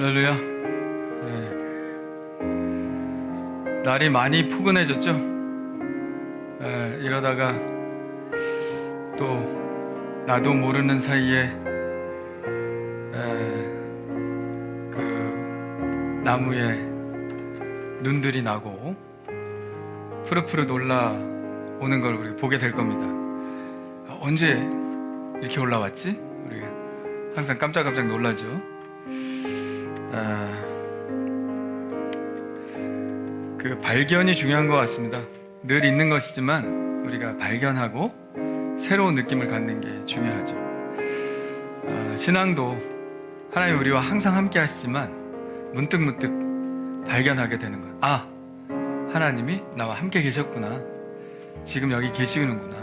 할렐루야. 날이 많이 포근해졌죠. 이러다가 또 나도 모르는 사이에 그 나무에 눈들이 나고 푸르푸르 올라오는 걸 우리 보게 될 겁니다. 언제 이렇게 올라왔지? 우리 항상 깜짝깜짝 놀라죠. 그 발견이 중요한 것 같습니다. 늘 있는 것이지만 우리가 발견하고 새로운 느낌을 갖는 게 중요하죠. 신앙도 하나님 우리와 항상 함께 하시지만 문득 발견하게 되는 것. 하나님이 나와 함께 계셨구나, 지금 여기 계시는구나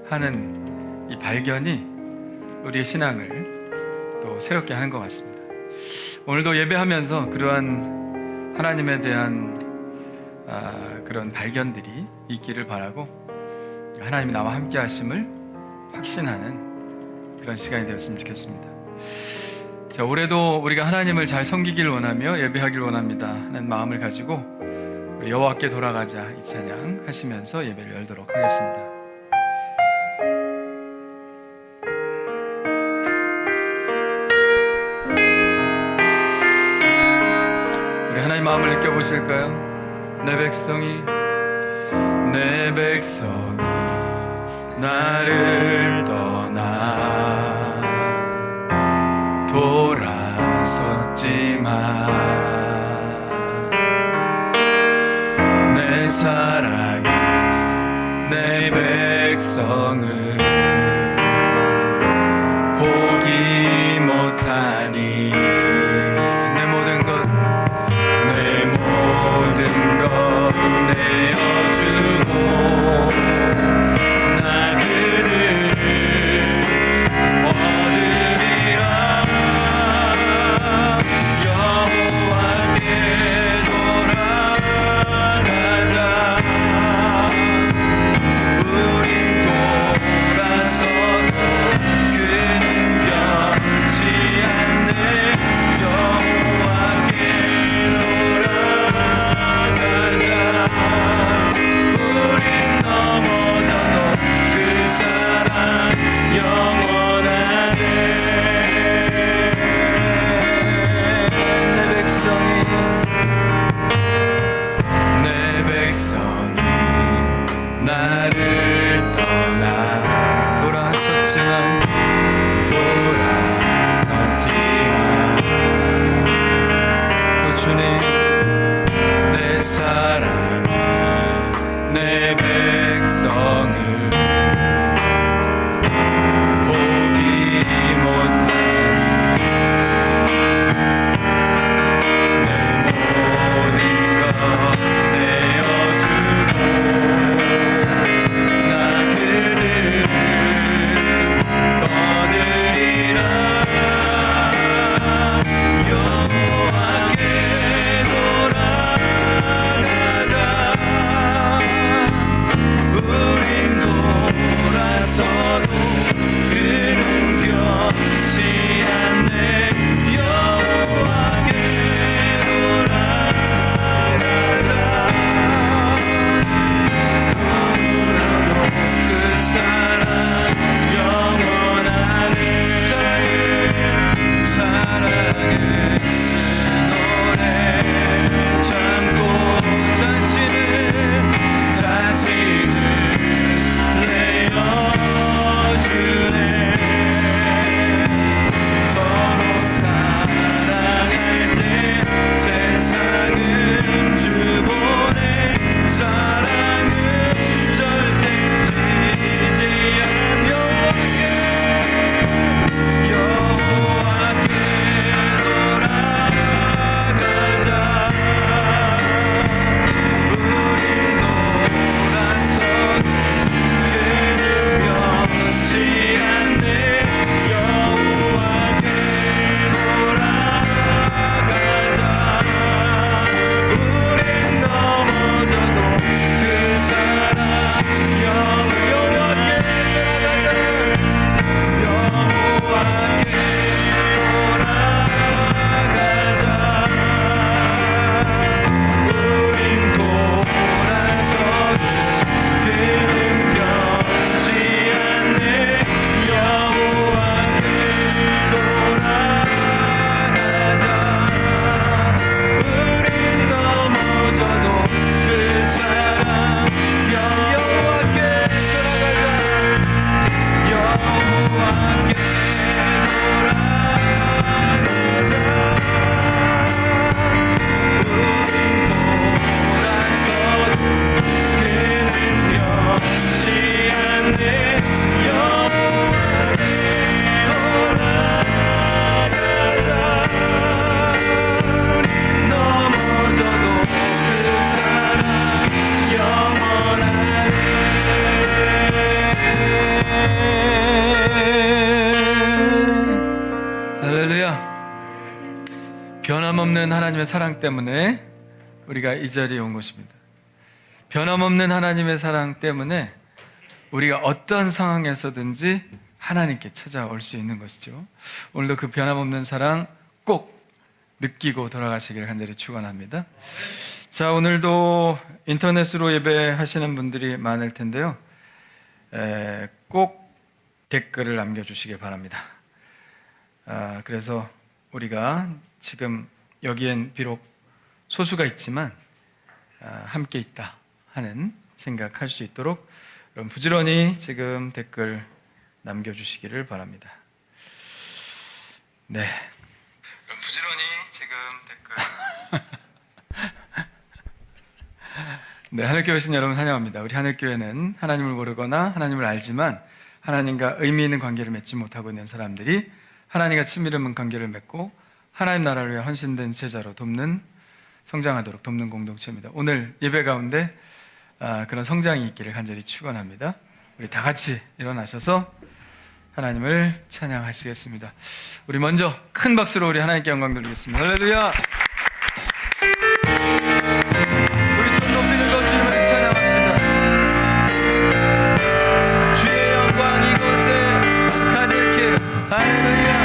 하는 이 발견이 우리의 신앙을 또 새롭게 하는 것 같습니다. 오늘도 예배하면서 그러한 하나님에 대한 그런 발견들이 있기를 바라고, 하나님이 나와 함께 하심을 확신하는 그런 시간이 되었으면 좋겠습니다. 자, 올해도 우리가 하나님을 잘 섬기길 원하며 예배하길 원합니다 하는 마음을 가지고 우리 여호와께 돌아가자 이 찬양 하시면서 예배를 열도록 하겠습니다. 우리 하나님 마음을 느껴보실까요? 내 백성이 나를 떠나 돌아섰지만 내 사랑이 내 백성을 보기 못하니 내 모든 것 내어주고 나 그들을 얻으리라. 여호와께 돌아가자. 우린 돌아섰으니 변함없는 하나님의 사랑 때문에 우리가 이 자리에 온 것입니다. 변함없는 하나님의 사랑 때문에 우리가 어떤 상황에서든지 하나님께 찾아올 수 있는 것이죠. 오늘도 그 변함없는 사랑 꼭 느끼고 돌아가시기를 간절히 축원합니다. 자, 오늘도 인터넷으로 예배하시는 분들이 많을 텐데요. 꼭 댓글을 남겨주시길 바랍니다. 그래서 우리가 지금 여기엔 비록 소수가 있지만 함께 있다 하는 생각할 수 있도록 여러분 부지런히 지금 댓글 남겨주시기를 바랍니다. 네, 부지런히 지금 댓글 네, 하늘교회 오신 여러분 환영합니다. 우리 하늘교회는 하나님을 모르거나 하나님을 알지만 하나님과 의미 있는 관계를 맺지 못하고 있는 사람들이 하나님과 친밀한 관계를 맺고 하나님 나라를 위해 헌신된 제자로 성장하도록 돕는 공동체입니다. 오늘 예배 가운데 그런 성장이 있기를 간절히 축원합니다. 우리 다 같이 일어나셔서 하나님을 찬양하시겠습니다. 우리 먼저 큰 박수로 우리 하나님께 영광 돌리겠습니다. 할렐루야. 우리 좀 높이 들고 주님을 찬양합시다. 주의 영광 이곳에 가득해. 할렐루야.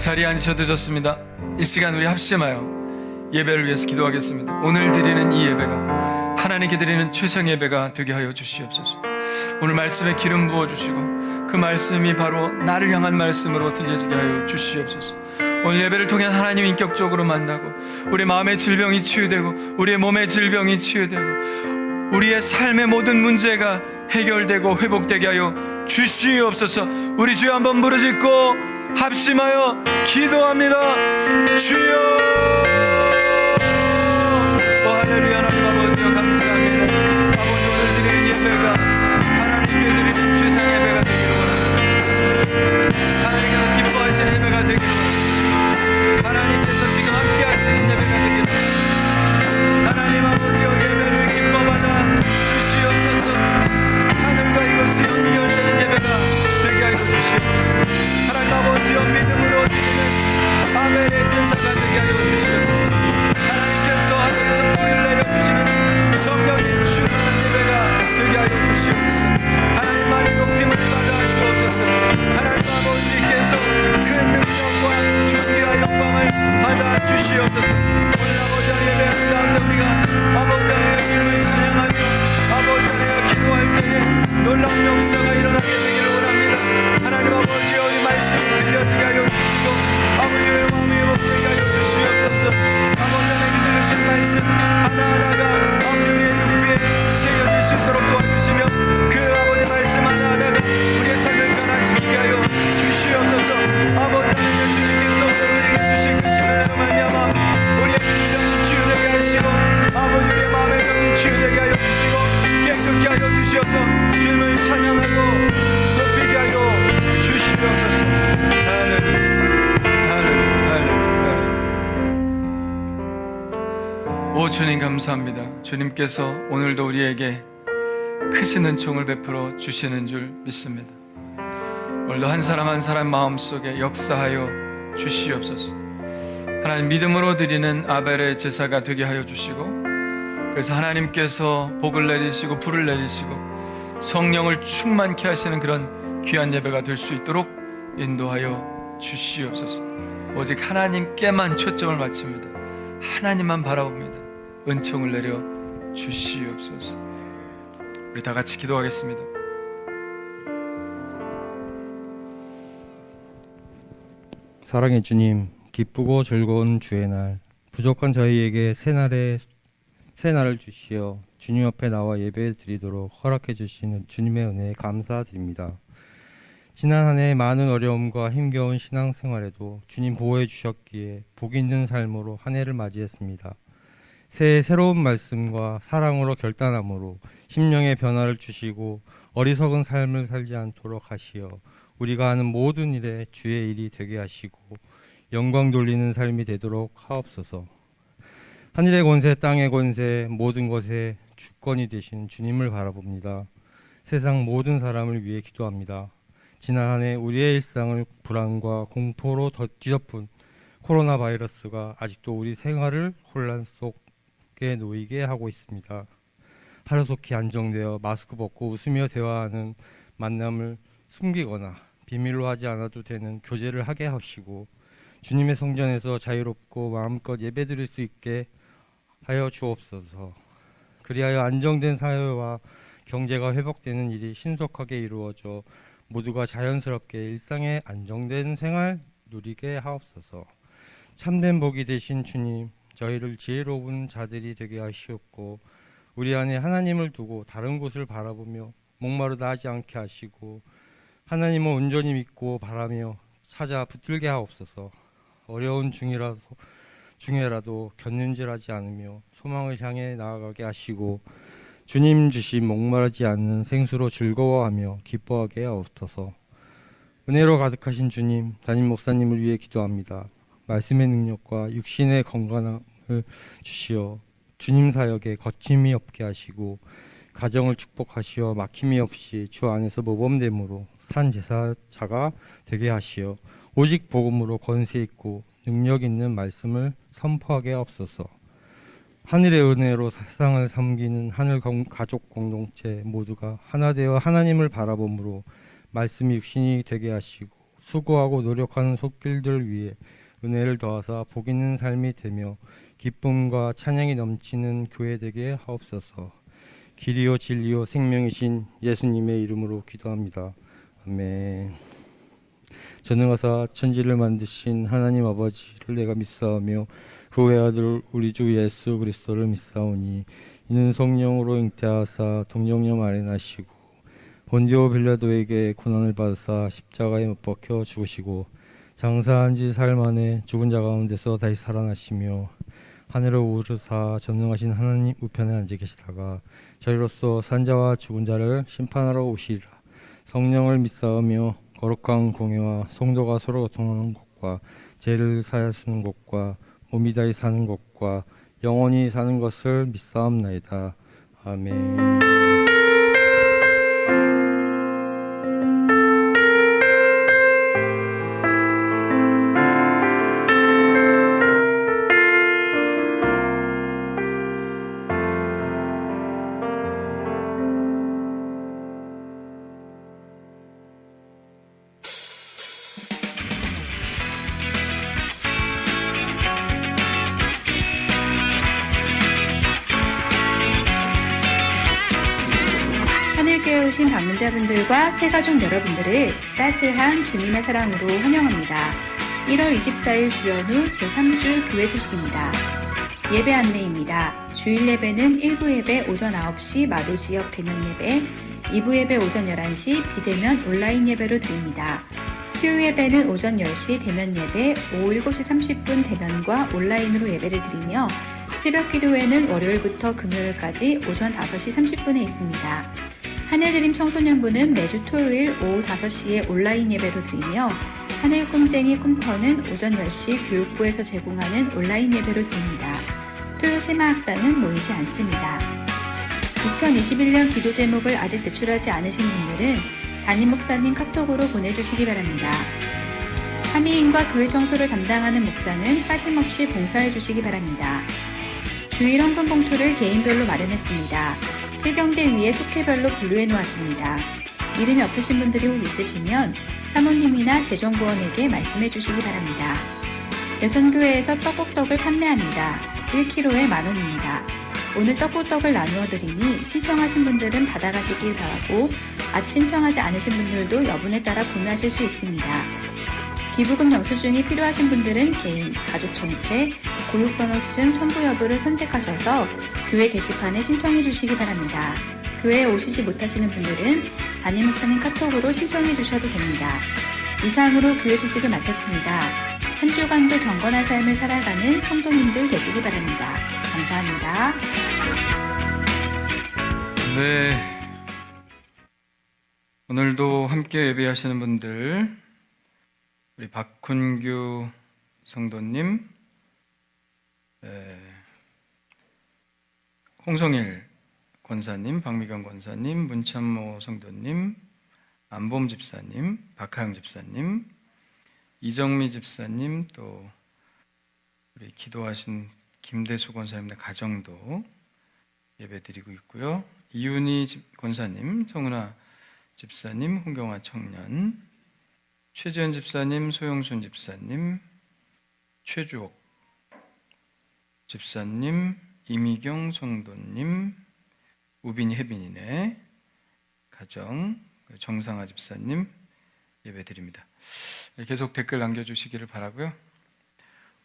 자리에 앉으셔도 좋습니다. 이 시간 우리 합심하여 예배를 위해서 기도하겠습니다. 오늘 드리는 이 예배가 하나님께 드리는 최상의 예배가 되게 하여 주시옵소서. 오늘 말씀에 기름 부어주시고 그 말씀이 바로 나를 향한 말씀으로 들려지게 하여 주시옵소서. 오늘 예배를 통해 하나님 인격적으로 만나고 우리 마음의 질병이 치유되고 우리의 몸의 질병이 치유되고 우리의 삶의 모든 문제가 해결되고 회복되게 하여 주시옵소서. 우리 주여 한번 부르짖고 합심하여 기도합니다. 주여. 할렐루야. 하나님 아버지여 감사합니다. 아버지 오늘 드리는 예배가 하나님께 드리는 최상의 예배가 되기를 원합니다. 하나님께서 기뻐하시는 예배가 되기를 원합니다. 제사가 되게 하여 주시옵소서. 하나님께서 하늘에서 불을 내려주시는 성령님 충만한 예배가 되게 하여 주시옵소서. 하나님만의 높임을 받아 주옵소서. 하나님 아버지께서 큰 능력과 존귀와 영광을 받아 주시옵소서. 오늘 아버지 예배하는 가운데 우리가 아버지 안에 이름을 찬양하며 아버지 안에 기도할 때에 놀라운 역사가 일어나게 되기를 원합니다. 하나님 아버지 우리 말씀이 들려지게 하여 주시고 아버지의 마음이 복되게 하여 주시옵소서. 아버지 하나님 주신 말씀 하나하나가 아버지 우리의 육비에 새겨질 수 있도록 도와주시며 그 아버지 말씀 하나하나가 우리의 삶을 변화시키게 하여 주시옵소서. 아버지 하나님 주님께서 우리에게 주신 그 신뢰로 말미암아 우리의 진정이 치유되게 하시고 아버지 우리의 마음의 병이 치유되게 하여 주시고 깨끗게 하여 주시옵소서. 주님을 찬양하고 높이게 하여 주시옵소서. 할렐루야. 오 주님 감사합니다. 주님께서 오늘도 우리에게 크신 은총을 베풀어 주시는 줄 믿습니다. 오늘도 한 사람 한 사람 마음속에 역사하여 주시옵소서. 하나님 믿음으로 드리는 아벨의 제사가 되게 하여 주시고 그래서 하나님께서 복을 내리시고 불을 내리시고 성령을 충만케 하시는 그런 귀한 예배가 될 수 있도록 인도하여 주시옵소서. 오직 하나님께만 초점을 맞춥니다. 하나님만 바라봅니다. 은총을 내려 주시옵소서. 우리 다 같이 기도하겠습니다. 사랑의 주님, 기쁘고 즐거운 주의 날, 부족한 저희에게 새 날을 주시어 주님 앞에 나와 예배 드리도록 허락해 주시는 주님의 은혜에 감사드립니다. 지난 한 해 많은 어려움과 힘겨운 신앙생활에도 주님 보호해 주셨기에 복 있는 삶으로 한 해를 맞이했습니다. 새해 새로운 말씀과 사랑으로 결단함으로 심령의 변화를 주시고 어리석은 삶을 살지 않도록 하시어 우리가 하는 모든 일에 주의 일이 되게 하시고 영광 돌리는 삶이 되도록 하옵소서. 하늘의 권세, 땅의 권세, 모든 것의 주권이 되신 주님을 바라봅니다. 세상 모든 사람을 위해 기도합니다. 지난 한 해 우리의 일상을 불안과 공포로 뒤덮은 코로나 바이러스가 아직도 우리 생활을 혼란 속에 놓이게 하고 있습니다. 하루속히 안정되어 마스크 벗고 웃으며 대화하는 만남을 숨기거나 비밀로 하지 않아도 되는 교제를 하게 하시고 주님의 성전에서 자유롭고 마음껏 예배드릴 수 있게 하여 주옵소서. 그리하여 안정된 사회와 경제가 회복되는 일이 신속하게 이루어져 모두가 자연스럽게 일상의 안정된 생활 누리게 하옵소서. 참된 복이 되신 주님, 저희를 지혜로운 자들이 되게 하시옵고 우리 안에 하나님을 두고 다른 곳을 바라보며 목마르다 하지 않게 하시고 하나님을 온전히 믿고 바라며 찾아 붙들게 하옵소서. 어려운 중에라도 견눈질하지 않으며 소망을 향해 나아가게 하시고 주님 주신 목마르지 않는 생수로 즐거워하며 기뻐하게 하옵소서. 은혜로 가득하신 주님, 담임 목사님을 위해 기도합니다. 말씀의 능력과 육신의 건강을 주시어 주님 사역에 거침이 없게 하시고 가정을 축복하시어 막힘이 없이 주 안에서 모범됨으로 산 제사자가 되게 하시어 오직 복음으로 권세 있고 능력 있는 말씀을 선포하게 하옵소서. 하늘의 은혜로 세상을 섬기는 하늘 가족 공동체 모두가 하나 되어 하나님을 바라봄으로 말씀이 육신이 되게 하시고 수고하고 노력하는 손길들 위해 은혜를 더하사 복 있는 삶이 되며 기쁨과 찬양이 넘치는 교회 되게 하옵소서. 길이요 진리요 생명이신 예수님의 이름으로 기도합니다. 아멘. 전능하사 천지를 만드신 하나님 아버지를 내가 믿사오며 그 외아들 우리 주 예수 그리스도를 믿사오니 이는 성령으로 잉태하사 동정녀 아래 나시고 본디오 빌라도에게 고난을 받으사 십자가에 못 박혀 죽으시고 장사한 지 사흘 만에 죽은 자 가운데서 다시 살아나시며 하늘을 오르사 전능하신 하나님 우편에 앉아 계시다가 저희로서 산자와 죽은 자를 심판하러 오시리라. 성령을 믿사오며 거룩한 공예와 성도가 서로 교통하는 것과 죄를 사하시는 것과 몸이 다시 사는 것과 영원히 사는 것을 믿사옵나이다. 아멘. 오신 방문자분들과 새가족 여러분들을 따스한 주님의 사랑으로 환영합니다. 1월 24일 주연후 제3주 교회 소식입니다. 예배 안내입니다. 주일 예배는 1부 예배 오전 9시 마도 지역 대면 예배, 2부 예배 오전 11시 비대면 온라인 예배로 드립니다. 수요 예배는 오전 10시 대면 예배, 오후 7시 30분 대면과 온라인으로 예배를 드리며 새벽 기도회는 월요일부터 금요일까지 오전 5시 30분에 있습니다. 하늘드림 청소년부는 매주 토요일 오후 5시에 온라인 예배로 드리며 하늘 꿈쟁이 꿈터는 오전 10시 교육부에서 제공하는 온라인 예배로 드립니다. 토요 심화학당은 모이지 않습니다. 2021년 기도 제목을 아직 제출하지 않으신 분들은 담임 목사님 카톡으로 보내주시기 바랍니다. 함의인과 교회 청소를 담당하는 목장은 빠짐없이 봉사해 주시기 바랍니다. 주일 헌금 봉투를 개인별로 마련했습니다. 필경대 위에 속회별로 분류해 놓았습니다. 이름이 없으신 분들이 혹 있으시면 사모님이나 재정부원에게 말씀해 주시기 바랍니다. 여선교회에서 떡국떡을 판매합니다. 1kg에 만원입니다. 오늘 떡국떡을 나누어 드리니 신청하신 분들은 받아가시길 바라고 아직 신청하지 않으신 분들도 여분에 따라 구매하실 수 있습니다. 기부금 영수증이 필요하신 분들은 개인, 가족 전체, 고육번호증 첨부 여부를 선택하셔서 교회 게시판에 신청해 주시기 바랍니다. 교회에 오시지 못하시는 분들은 담임 목사님 카톡으로 신청해 주셔도 됩니다. 이상으로 교회 소식을 마쳤습니다. 한 주간도 경건한 삶을 살아가는 성도님들 되시기 바랍니다. 감사합니다. 네, 오늘도 함께 예배하시는 분들, 우리 박훈규 성도님, 홍성일 권사님, 박미경 권사님, 문찬모 성도님, 안봄 집사님, 박하영 집사님, 이정미 집사님, 또 우리 기도하신 김대수 권사님의 가정도 예배드리고 있고요. 이윤희 권사님, 성은아 집사님, 홍경화 청년, 최지연 집사님, 소영순 집사님, 최주옥 집사님, 이미경 성도님, 우빈이 혜빈이네 가정, 정상아 집사님 예배드립니다. 계속 댓글 남겨주시기를 바라고요.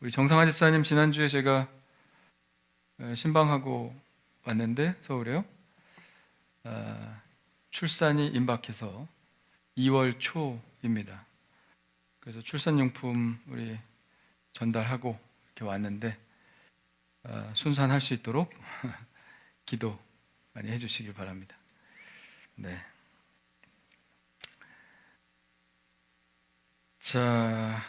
우리 정상아 집사님 지난주에 제가 신방하고 왔는데 서울에요. 출산이 임박해서 2월 초입니다. 그래서 출산용품 우리 전달하고 이렇게 왔는데 순산할 수 있도록 기도 많이 해주시길 바랍니다. 네. 자,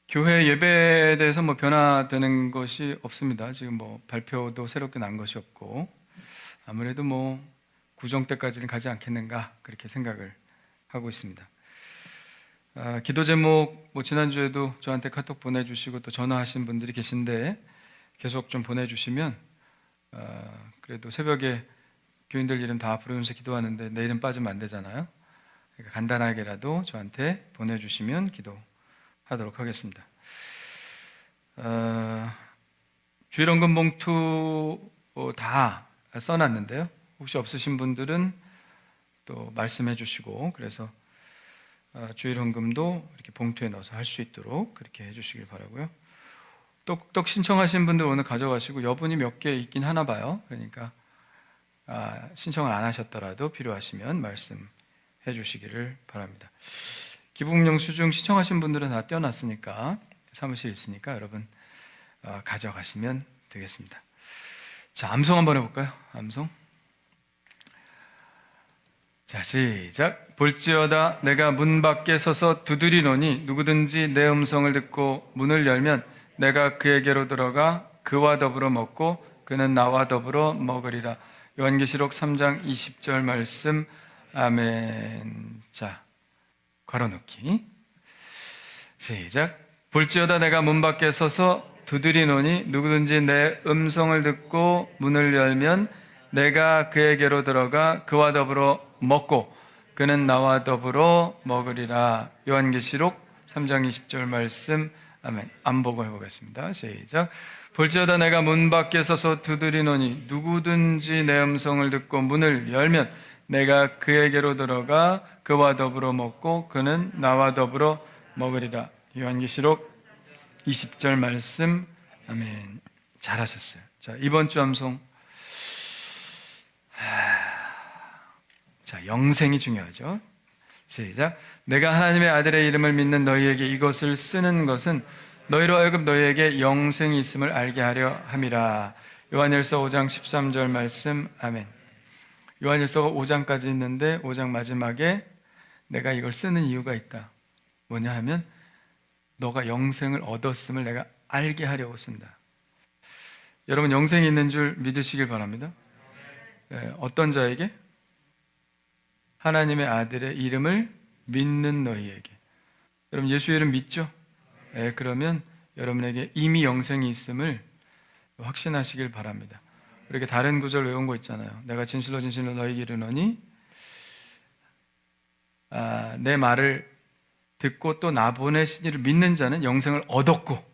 교회 예배에 대해서 뭐 변화되는 것이 없습니다. 지금 뭐 발표도 새롭게 난 것이 없고 아무래도 뭐 구정 때까지는 가지 않겠는가 그렇게 생각을 하고 있습니다. 기도 제목 뭐 지난주에도 저한테 카톡 보내주시고 또 전화하신 분들이 계신데 계속 좀 보내주시면 그래도 새벽에 교인들 이름 다 부르면서 기도하는데 내 이름 빠지면 안 되잖아요. 그러니까 간단하게라도 저한테 보내주시면 기도하도록 하겠습니다. 주일헌금 봉투 다 써놨는데요. 혹시 없으신 분들은 또 말씀해 주시고 그래서 주일헌금도 이렇게 봉투에 넣어서 할 수 있도록 그렇게 해주시길 바라고요. 떡 신청하신 분들 오늘 가져가시고 여분이 몇 개 있긴 하나 봐요. 그러니까 신청을 안 하셨더라도 필요하시면 말씀해 주시기를 바랍니다. 기부금 영수증 신청하신 분들은 다 떼어놨으니까 사무실 있으니까 여러분 가져가시면 되겠습니다. 자, 암송 한번 해볼까요? 암송. 자, 시작. 볼지어다 내가 문 밖에 서서 두드리노니 누구든지 내 음성을 듣고 문을 열면 내가 그에게로 들어가 그와 더불어 먹고 그는 나와 더불어 먹으리라. 요한계시록 3장 20절 말씀. 아멘. 자, 괄호넣기. 시작. 볼지어다 내가 문 밖에 서서 두드리노니 누구든지 내 음성을 듣고 문을 열면 내가 그에게로 들어가 그와 더불어 먹고 그는 나와 더불어 먹으리라. 요한계시록 3장 20절 말씀. 아멘. 안 보고 해보겠습니다. 시작. 볼지어다 내가 문 밖에 서서 두드리노니 누구든지 내 음성을 듣고 문을 열면 내가 그에게로 들어가 그와 더불어 먹고 그는 나와 더불어 먹으리라. 요한계시록 20절 말씀. 아멘. 잘하셨어요. 자, 이번 주 암송. 자, 영생이 중요하죠. 시작. 내가 하나님의 아들의 이름을 믿는 너희에게 이것을 쓰는 것은 너희로 하여금 너희에게 영생이 있음을 알게 하려 함이라. 요한일서 5장 13절 말씀. 아멘. 요한일서가 5장까지 있는데 5장 마지막에 내가 이걸 쓰는 이유가 있다. 뭐냐 하면 너가 영생을 얻었음을 내가 알게 하려고 쓴다. 여러분 영생이 있는 줄 믿으시길 바랍니다. 어떤 자에게? 하나님의 아들의 이름을 믿는 너희에게. 여러분 예수 이름 믿죠? 그러면 여러분에게 이미 영생이 있음을 확신하시길 바랍니다. 이렇게 다른 구절 외운 거 있잖아요. 내가 진실로 진실로 너희에게 이르노니 내 말을 듣고 또 나 보내신 이를 믿는 자는 영생을 얻었고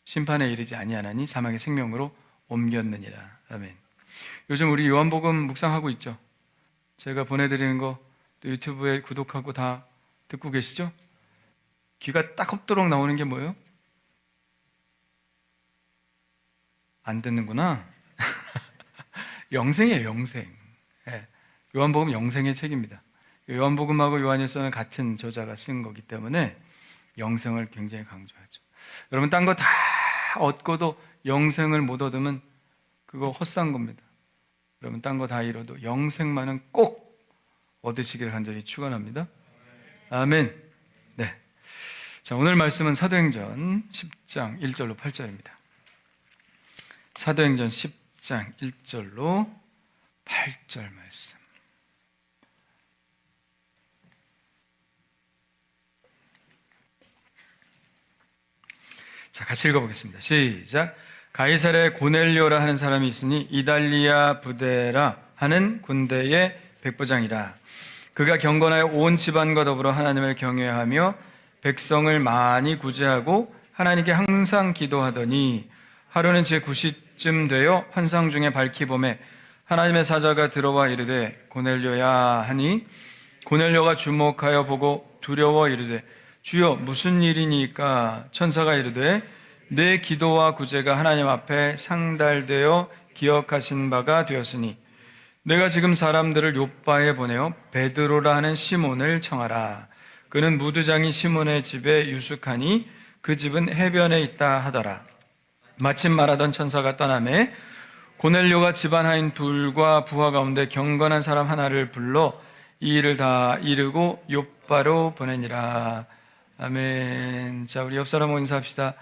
심판에 이르지 아니하나니 사망의 생명으로 옮겼느니라. 아멘. 요즘 우리 요한복음 묵상하고 있죠. 제가 보내드리는 거 또 유튜브에 구독하고 다 듣고 계시죠? 귀가 따갑도록 나오는 게 뭐예요? 안 듣는구나. 영생이에요, 영생. 요한복음 영생의 책입니다. 요한복음하고 요한일서는 같은 저자가 쓴 거기 때문에 영생을 굉장히 강조하죠. 여러분 딴 거 다 얻고도 영생을 못 얻으면 그거 헛산 겁니다. 여러분 딴 거 다 잃어도 영생만은 꼭 얻으시기를 간절히 축원합니다. 아멘. 네. 자, 오늘 말씀은 사도행전 10장 1절로 8절입니다. 사도행전 10장 1절로 8절 말씀. 자, 같이 읽어보겠습니다. 시작. 가이사랴에 고넬료라 하는 사람이 있으니 이달리아 부대라 하는 군대의 백부장이라. 그가 경건하여 온 집안과 더불어 하나님을 경외하며 백성을 많이 구제하고 하나님께 항상 기도하더니 하루는 제9시쯤 되어 환상 중에 밝히 보매 하나님의 사자가 들어와 이르되 고넬료야 하니 고넬료가 주목하여 보고 두려워 이르되 주여 무슨 일이니까? 천사가 이르되 내 기도와 구제가 하나님 앞에 상달되어 기억하신 바가 되었으니 내가 지금 사람들을 욥바에 보내어 베드로라 하는 시몬을 청하라. 그는 무두장이 시몬의 집에 유숙하니 그 집은 해변에 있다 하더라. 마침 말하던 천사가 떠나매 고넬료가 집안 하인 둘과 부하 가운데 경건한 사람 하나를 불러 이 일을 다 이르고 욥바로 보내니라. 아멘. 자, 우리 옆 사람하고 인사합시다.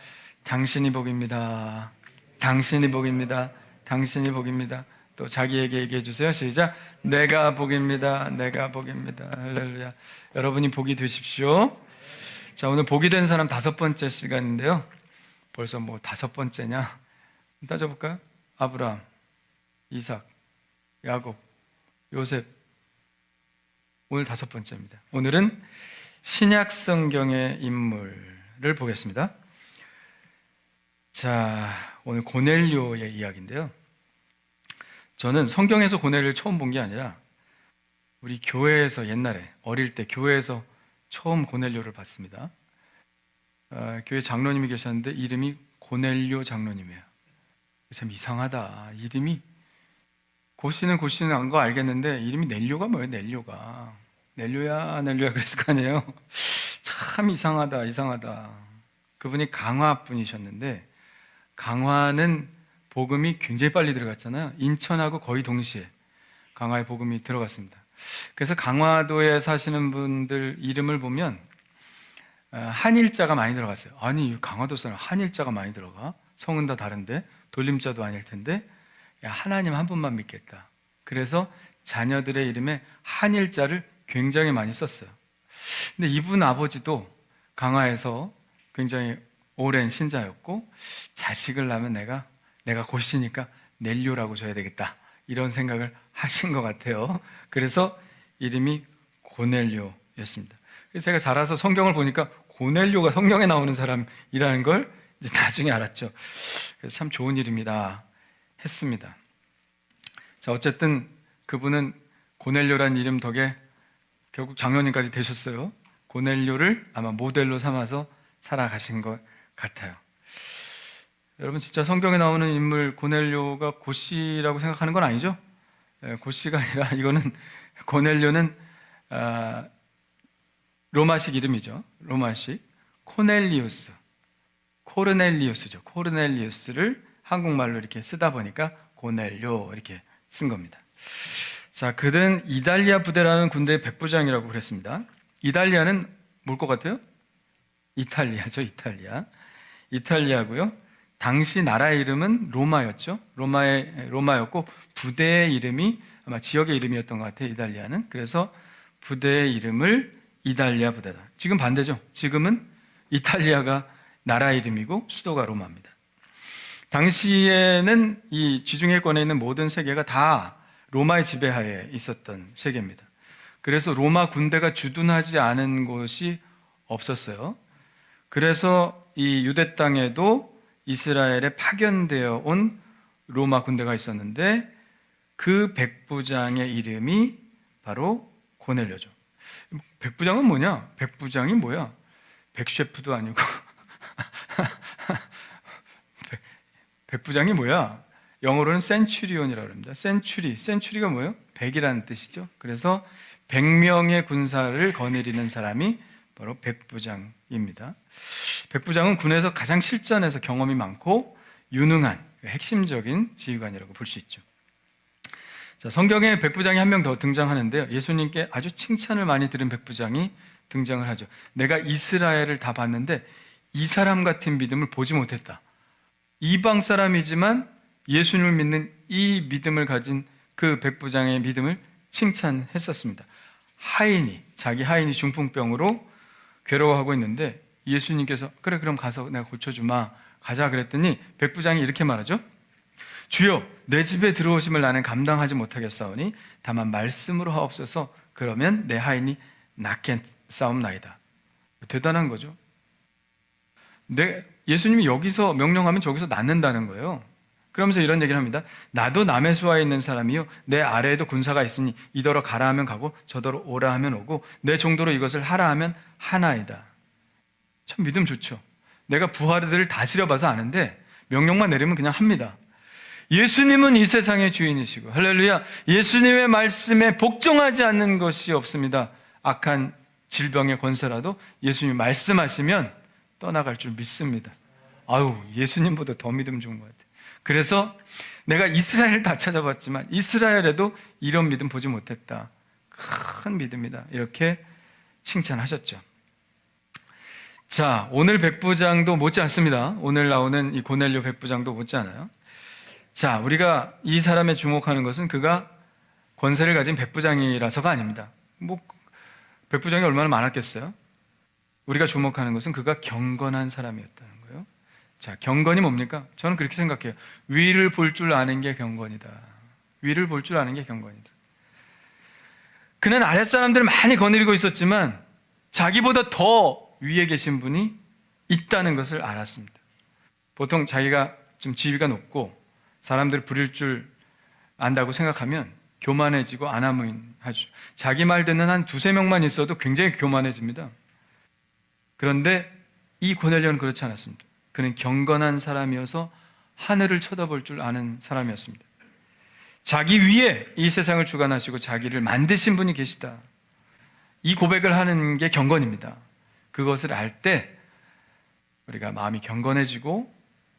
당신이 복입니다. 당신이 복입니다. 당신이 복입니다. 또 자기에게 얘기해 주세요. 시작. 내가 복입니다. 내가 복입니다. 할렐루야. 여러분이 복이 되십시오. 자, 오늘 복이 된 사람 5번째 시간인데요. 벌써 뭐 5번째냐? 따져볼까요? 아브라함, 이삭, 야곱, 요셉. 오늘 5번째입니다. 오늘은 신약 성경의 인물을 보겠습니다. 자, 오늘 고넬료의 이야기인데요. 저는 성경에서 고넬료를 처음 본 게 아니라 우리 교회에서 옛날에 어릴 때 교회에서 처음 고넬료를 봤습니다. 교회 장로님이 계셨는데 이름이 고넬료 장로님이에요. 참 이상하다. 이름이 고씨는 안 거 알겠는데 이름이 넬료가 뭐예요? 넬료가 넬료야 그랬을 거 아니에요. 참 이상하다. 그분이 강화 분이셨는데 강화는 복음이 굉장히 빨리 들어갔잖아요. 인천하고 거의 동시에 강화의 복음이 들어갔습니다. 그래서 강화도에 사시는 분들 이름을 보면 한일자가 많이 들어갔어요. 아니 강화도 사람 한일자가 많이 들어가? 성은 다 다른데 돌림자도 아닐 텐데 야, 하나님 한 분만 믿겠다. 그래서 자녀들의 이름에 한일자를 굉장히 많이 썼어요. 근데 이분 아버지도 강화에서 굉장히 오랜 신자였고 자식을 낳으면 내가 고시니까 넬료라고 줘야 되겠다 이런 생각을 하신 것 같아요. 그래서 이름이 고넬료였습니다. 그래서 제가 자라서 성경을 보니까 고넬료가 성경에 나오는 사람이라는 걸 이제 나중에 알았죠. 그래서 참 좋은 일입니다 했습니다. 자, 어쨌든 그분은 고넬료란 이름 덕에 결국 장로님까지 되셨어요. 고넬료를 아마 모델로 삼아서 살아가신 것 같아요. 여러분, 진짜 성경에 나오는 인물 고넬료가 고씨라고 생각하는 건 아니죠? 고씨가 아니라 이거는 고넬료는 로마식 이름이죠. 로마식 코넬리우스, 코르넬리우스죠. 코르넬리우스를 한국말로 이렇게 쓰다 보니까 고넬료 이렇게 쓴 겁니다. 자, 그는 이달리아 부대라는 군대의 백부장이라고 그랬습니다. 이달리아는 뭘 것 같아요? 이탈리아죠. 이탈리아고요. 당시 나라의 이름은 로마였죠. 로마였고 부대의 이름이 아마 지역의 이름이었던 것 같아요. 이달리아는. 그래서 부대의 이름을 이달리아 부대다. 지금 반대죠. 지금은 이탈리아가 나라 이름이고 수도가 로마입니다. 당시에는 이 지중해권에 있는 모든 세계가 다 로마의 지배하에 있었던 세계입니다. 그래서 로마 군대가 주둔하지 않은 곳이 없었어요. 그래서 이 유대 땅에도 이스라엘에 파견되어 온 로마 군대가 있었는데 그 백부장의 이름이 바로 고넬료죠. 백부장은 뭐냐? 백부장이 뭐야? 백셰프도 아니고 백부장이 뭐야? 영어로는 센츄리온이라고 합니다. 센츄리가 뭐예요? 100이라는 뜻이죠. 그래서 100명의 군사를 거느리는 사람이 바로 백부장입니다. 백부장은 군에서 가장 실전에서 경험이 많고 유능한 핵심적인 지휘관이라고 볼 수 있죠. 자, 성경에 백부장이 한 명 더 등장하는데요. 예수님께 아주 칭찬을 많이 들은 백부장이 등장을 하죠. 내가 이스라엘을 다 봤는데 이 사람 같은 믿음을 보지 못했다. 이방 사람이지만 예수님을 믿는 이 믿음을 가진 그 백부장의 믿음을 칭찬했었습니다. 자기 하인이 중풍병으로 괴로워하고 있는데 예수님께서 그래 그럼 가서 내가 고쳐주마 가자 그랬더니 백부장이 이렇게 말하죠. 주여 내 집에 들어오심을 나는 감당하지 못하겠사오니 다만 말씀으로 하옵소서. 그러면 내 하인이 낫겠사옵나이다. 대단한 거죠. 예수님이 여기서 명령하면 저기서 낫는다는 거예요. 그러면서 이런 얘기를 합니다. 나도 남의 수하에 있는 사람이요 내 아래에도 군사가 있으니 이더러 가라 하면 가고 저더러 오라 하면 오고 내 정도로 이것을 하라 하면 하나이다. 참 믿음 좋죠. 내가 부하들을 다스려봐서 아는데 명령만 내리면 그냥 합니다. 예수님은 이 세상의 주인이시고 할렐루야, 예수님의 말씀에 복종하지 않는 것이 없습니다. 악한 질병의 권세라도 예수님이 말씀하시면 떠나갈 줄 믿습니다. 아유, 예수님보다 더 믿음 좋은 것 같아요. 그래서 내가 이스라엘을 다 찾아봤지만 이스라엘에도 이런 믿음 보지 못했다. 큰 믿음이다. 이렇게 칭찬하셨죠. 자, 오늘 백부장도 못지 않습니다. 오늘 나오는 이 고넬료 백부장도 못지 않아요. 자, 우리가 이 사람에 주목하는 것은 그가 권세를 가진 백부장이라서가 아닙니다. 백부장이 얼마나 많았겠어요? 우리가 주목하는 것은 그가 경건한 사람이었다는 거예요. 자, 경건이 뭡니까? 저는 그렇게 생각해요. 위를 볼 줄 아는 게 경건이다. 위를 볼 줄 아는 게 경건이다. 그는 아랫사람들을 많이 거느리고 있었지만 자기보다 더 위에 계신 분이 있다는 것을 알았습니다. 보통 자기가 좀 지위가 높고 사람들을 부릴 줄 안다고 생각하면 교만해지고 안하무인하죠. 자기 말 듣는 한 두세 명만 있어도 굉장히 교만해집니다. 그런데 이 고넬료는 그렇지 않았습니다. 그는 경건한 사람이어서 하늘을 쳐다볼 줄 아는 사람이었습니다. 자기 위에 이 세상을 주관하시고 자기를 만드신 분이 계시다. 이 고백을 하는 게 경건입니다. 그것을 알 때 우리가 마음이 경건해지고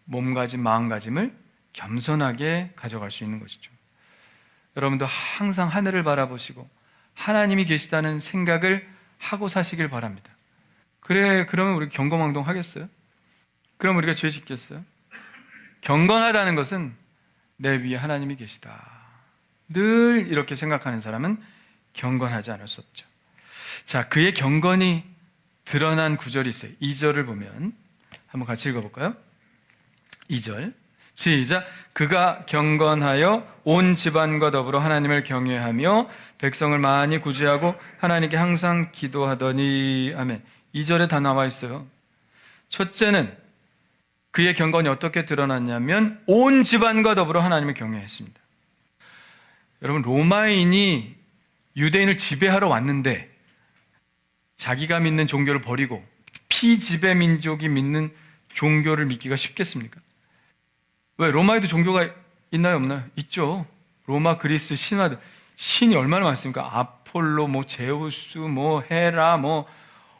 몸가짐, 마음가짐을 겸손하게 가져갈 수 있는 것이죠. 여러분도 항상 하늘을 바라보시고 하나님이 계시다는 생각을 하고 사시길 바랍니다. 그러면 우리 경거망동 하겠어요? 그럼 우리가 죄 짓겠어요? 경건하다는 것은 내 위에 하나님이 계시다. 늘 이렇게 생각하는 사람은 경건하지 않을 수 없죠. 자, 그의 경건이 드러난 구절이 있어요. 2절을 보면 한번 같이 읽어볼까요? 2절 시작. 그가 경건하여 온 집안과 더불어 하나님을 경외하며 백성을 많이 구제하고 하나님께 항상 기도하더니 아멘. 2절에 다 나와 있어요. 첫째는 그의 경건이 어떻게 드러났냐면 온 집안과 더불어 하나님을 경외했습니다. 여러분, 로마인이 유대인을 지배하러 왔는데 자기가 믿는 종교를 버리고 피지배 민족이 믿는 종교를 믿기가 쉽겠습니까? 왜? 로마에도 종교가 있나요, 없나요? 있죠. 로마, 그리스 신화들, 신이 얼마나 많습니까? 아폴로, 뭐 제우스, 뭐 헤라, 뭐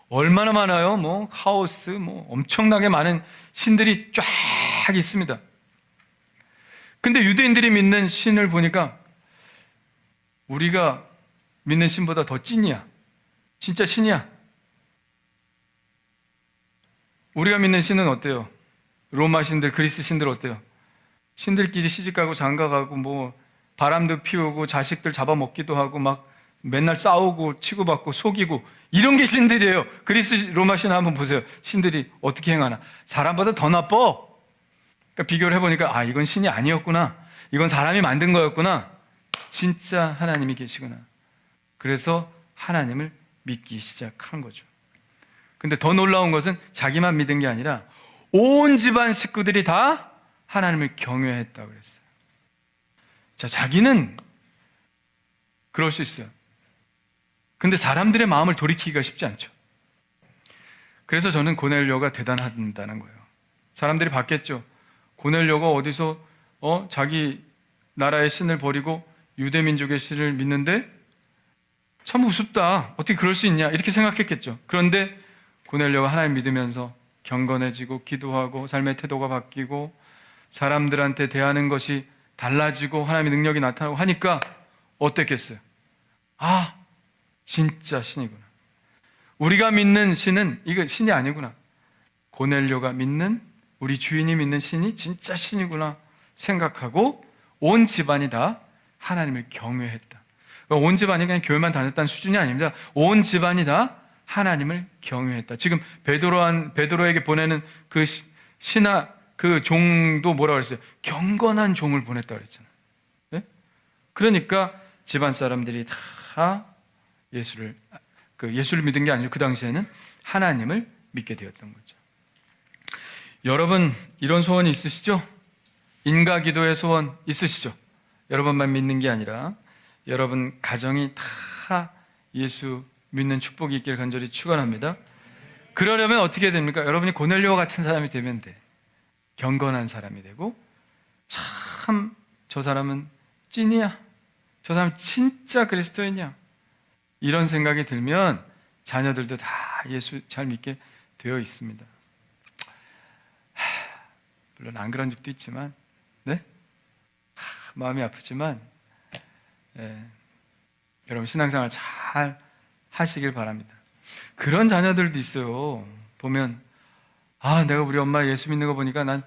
얼마나 많아요. 뭐 카오스, 뭐 엄청나게 많은 신들이 쫙 있습니다. 근데 유대인들이 믿는 신을 보니까 우리가 믿는 신보다 더 찐이야. 진짜 신이야. 우리가 믿는 신은 어때요? 로마 신들, 그리스 신들 어때요? 신들끼리 시집가고 장가가고 뭐 바람도 피우고 자식들 잡아먹기도 하고 막 맨날 싸우고 치고받고 속이고 이런 게 신들이에요. 그리스 로마 신 한번 보세요. 신들이 어떻게 행하나. 사람보다 더 나빠. 그러니까 비교를 해보니까 아, 이건 신이 아니었구나. 이건 사람이 만든 거였구나. 진짜 하나님이 계시구나. 그래서 하나님을 믿기 시작한 거죠. 근데 더 놀라운 것은 자기만 믿은 게 아니라 온 집안 식구들이 다 하나님을 경외했다고 그랬어요. 자, 자기는 그럴 수 있어요. 근데 사람들의 마음을 돌이키기가 쉽지 않죠. 그래서 저는 고넬료가 대단하다는 거예요. 사람들이 봤겠죠. 고넬료가 어디서 자기 나라의 신을 버리고 유대민족의 신을 믿는데 참 우습다. 어떻게 그럴 수 있냐 이렇게 생각했겠죠. 그런데 고넬료가 하나님 믿으면서 경건해지고 기도하고 삶의 태도가 바뀌고 사람들한테 대하는 것이 달라지고 하나님의 능력이 나타나고 하니까 어땠겠어요? 아, 진짜 신이구나. 우리가 믿는 신은 이거 신이 아니구나. 고넬료가 믿는, 우리 주인이 믿는 신이 진짜 신이구나 생각하고 온 집안이 다 하나님을 경외했다. 온 집안이 그냥 교회만 다녔다는 수준이 아닙니다. 온 집안이 다 하나님을 경외했다. 지금 베드로에게 보내는 그 신하 그 종도 뭐라고 그랬어요? 경건한 종을 보냈다 그랬잖아요. 네? 그러니까 집안 사람들이 다 예수를 믿은 게 아니고 그 당시에는 하나님을 믿게 되었던 거죠. 여러분 이런 소원이 있으시죠? 인가 기도의 소원 있으시죠? 여러분만 믿는 게 아니라 여러분 가정이 다 예수 믿는 축복이 있기를 간절히 축원합니다. 그러려면 어떻게 됩니까? 여러분이 고넬료와 같은 사람이 되면 돼. 경건한 사람이 되고 참 저 사람은 찐이야. 저 사람 진짜 그리스도인이야. 이런 생각이 들면 자녀들도 다 예수 잘 믿게 되어 있습니다. 물론 안 그런 집도 있지만 네? 마음이 아프지만 여러분 신앙생활 잘 하시길 바랍니다. 그런 자녀들도 있어요. 보면 아, 내가 우리 엄마 예수 믿는 거 보니까 난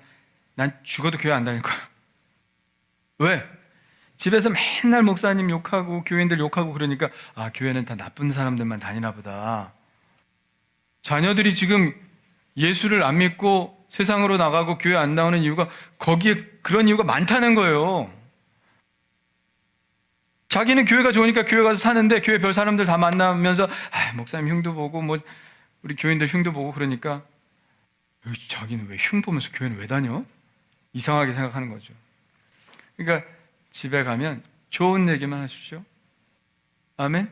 죽어도 교회 안 다닐 거야. 왜? 집에서 맨날 목사님 욕하고 교인들 욕하고 그러니까 아, 교회는 다 나쁜 사람들만 다니나 보다. 자녀들이 지금 예수를 안 믿고 세상으로 나가고 교회 안 나오는 이유가 거기에 그런 이유가 많다는 거예요. 자기는 교회가 좋으니까 교회 가서 사는데 교회 별 사람들 다 만나면서 아, 목사님 흉도 보고 뭐 우리 교인들 흉도 보고 그러니까 자기는 왜 흉 보면서 교회는 왜 다녀? 이상하게 생각하는 거죠. 그러니까 집에 가면 좋은 얘기만 하십시오. 아멘?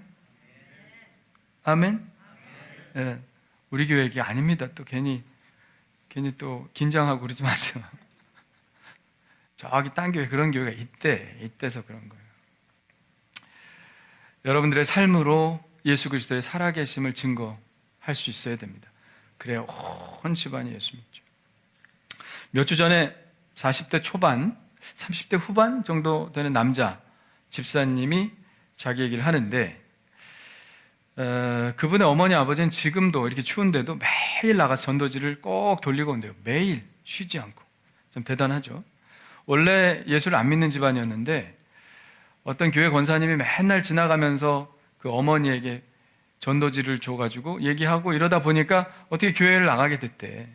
아멘? 네, 우리 교회 얘기 아닙니다. 또 괜히 또 긴장하고 그러지 마세요. 저기 딴 교회 그런 교회가 이때서 그런 거예요. 여러분들의 삶으로 예수 그리스도의 살아계심을 증거할 수 있어야 됩니다. 그래야 온 집안이 예수 믿죠. 몇 주 전에 40대 초반, 30대 후반 정도 되는 남자 집사님이 자기 얘기를 하는데 그분의 어머니 아버지는 지금도 이렇게 추운데도 매일 나가서 전도지를 꼭 돌리고 온대요. 매일 쉬지 않고. 좀 대단하죠. 원래 예수를 안 믿는 집안이었는데 어떤 교회 권사님이 맨날 지나가면서 그 어머니에게 전도지를 줘가지고 얘기하고 이러다 보니까 어떻게 교회를 나가게 됐대.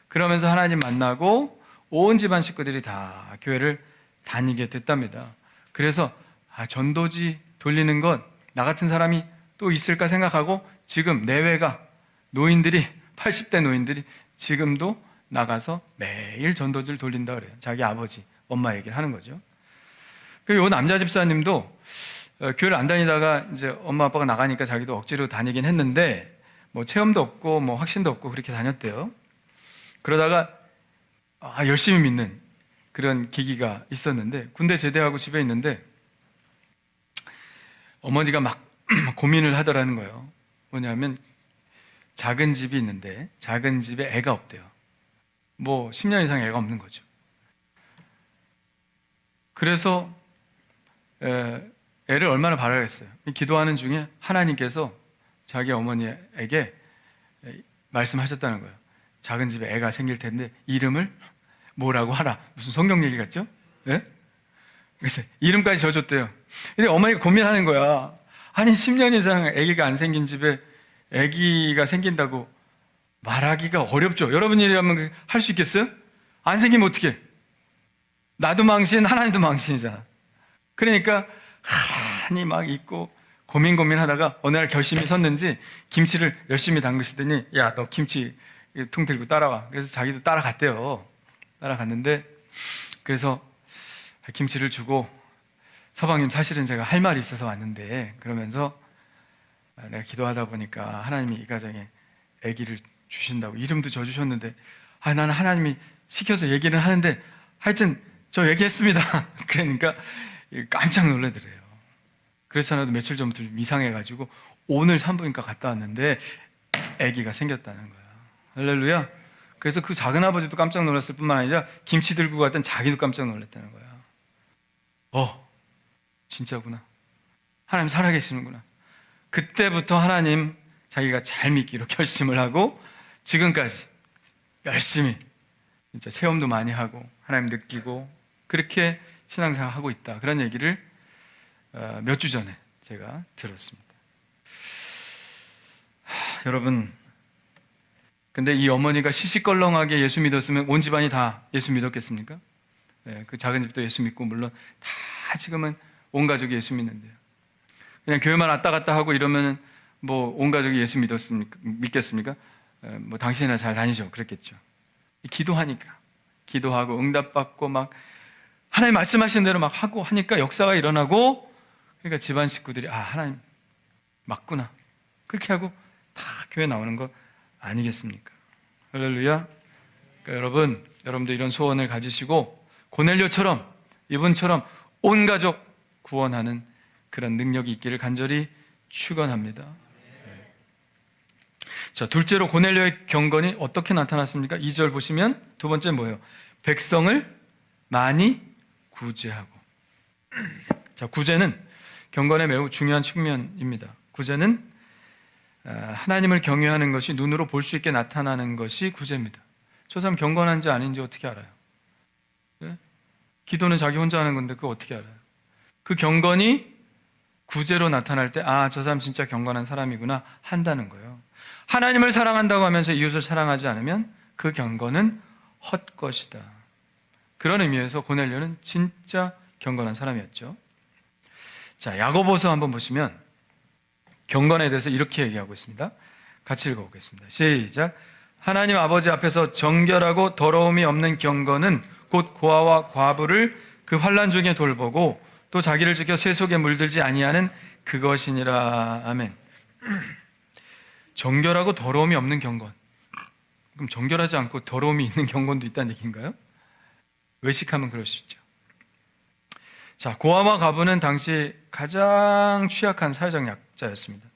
그러면서 하나님 만나고 온 집안 식구들이 다 교회를 다니게 됐답니다. 그래서 전도지 돌리는 건 나 같은 사람이 또 있을까 생각하고 지금 내외가 노인들이 80대 노인들이 지금도 나가서 매일 전도지를 돌린다 그래요. 자기 아버지, 엄마 얘기를 하는 거죠. 그리고 이 남자 집사님도 교회를 안 다니다가 이제 엄마 아빠가 나가니까 자기도 억지로 다니긴 했는데 뭐 체험도 없고 뭐 확신도 없고 그렇게 다녔대요. 그러다가 열심히 믿는 그런 계기가 있었는데, 군대 제대하고 집에 있는데 어머니가 막 고민을 하더라는 거예요. 뭐냐면 작은 집이 있는데 작은 집에 애가 없대요. 뭐 10년 이상 애가 없는 거죠. 그래서 애를 얼마나 바라겠어요. 기도하는 중에 하나님께서 자기 어머니에게 말씀하셨다는 거예요. 작은 집에 애가 생길 텐데 이름을 뭐라고 하라. 무슨 성경 얘기 같죠? 예? 그래서 이름까지 지어줬대요. 근데 어머니가 고민하는 거야. 아니 10년 이상 아기가 안 생긴 집에 아기가 생긴다고 말하기가 어렵죠. 여러분이라면 할 수 있겠어요? 안 생기면 어떡해? 나도 망신, 하나님도 망신이잖아. 그러니까 한이 막 있고 고민하다가 어느 날 결심이 섰는지 김치를 열심히 담그시더니 야, 너 김치 통 들고 따라와. 그래서 자기도 따라갔대요. 따라갔는데 그래서 김치를 주고 서방님 사실은 제가 할 말이 있어서 왔는데 그러면서 내가 기도하다 보니까 하나님이 이 가정에 아기를 주신다고 이름도 져주셨는데 나는 하나님이 시켜서 얘기를 하는데 하여튼 저 얘기했습니다. 그러니까 깜짝 놀라더래요. 그래서 나도 며칠 전부터 좀 이상해가지고 오늘 산부인과 갔다 왔는데 아기가 생겼다는 거야. 할렐루야. 그래서 그 작은 아버지도 깜짝 놀랐을 뿐만 아니라 김치 들고 갔던 자기도 깜짝 놀랐다는 거야. 진짜구나. 하나님 살아계시는구나. 그때부터 하나님 자기가 잘 믿기로 결심을 하고 지금까지 열심히 진짜 체험도 많이 하고 하나님 느끼고 그렇게 신앙생활 하고 있다. 그런 얘기를 몇 주 전에 제가 들었습니다. 여러분, 근데 이 어머니가 시시껄렁하게 예수 믿었으면 온 집안이 다 예수 믿었겠습니까? 네, 그 작은 집도 예수 믿고 물론 다 지금은 온 가족이 예수 믿는데요. 그냥 교회만 왔다 갔다 하고 이러면은 뭐 온 가족이 예수 믿겠습니까? 뭐 당신이나 잘 다니죠. 그랬겠죠. 기도하니까 기도하고 응답받고 막 하나님 말씀하신 대로 막 하고 하니까 역사가 일어나고 그러니까 집안 식구들이 하나님 맞구나 그렇게 하고 다 교회 나오는 거 아니겠습니까? 할렐루야. 그러니까 여러분도 이런 소원을 가지시고 고넬료처럼 이분처럼 온 가족 구원하는 그런 능력이 있기를 간절히 축원합니다. 자, 둘째로 고넬료의 경건이 어떻게 나타났습니까? 2절 보시면 두 번째 뭐예요? 백성을 많이 구제하고. 자, 구제는 경건의 매우 중요한 측면입니다. 구제는 하나님을 경외하는 것이 눈으로 볼 수 있게 나타나는 것이 구제입니다. 저 사람 경건한지 아닌지 어떻게 알아요? 네? 기도는 자기 혼자 하는 건데 그거 어떻게 알아요? 그 경건이 구제로 나타날 때 저 사람 진짜 경건한 사람이구나 한다는 거예요. 하나님을 사랑한다고 하면서 이웃을 사랑하지 않으면 그 경건은 헛것이다. 그런 의미에서 고넬료는 진짜 경건한 사람이었죠. 자, 야고보서 한번 보시면 경건에 대해서 이렇게 얘기하고 있습니다. 같이 읽어보겠습니다. 시작. 하나님 아버지 앞에서 정결하고 더러움이 없는 경건은 곧 고아와 과부를 그 환난 중에 돌보고 또 자기를 지켜 세속에 물들지 아니하는 그것이니라. 아멘. 정결하고 더러움이 없는 경건. 그럼 정결하지 않고 더러움이 있는 경건도 있다는 얘기인가요? 외식하면 그럴 수 있죠. 자, 고아와 과부는 당시 가장 취약한 사회적 약자였습니다.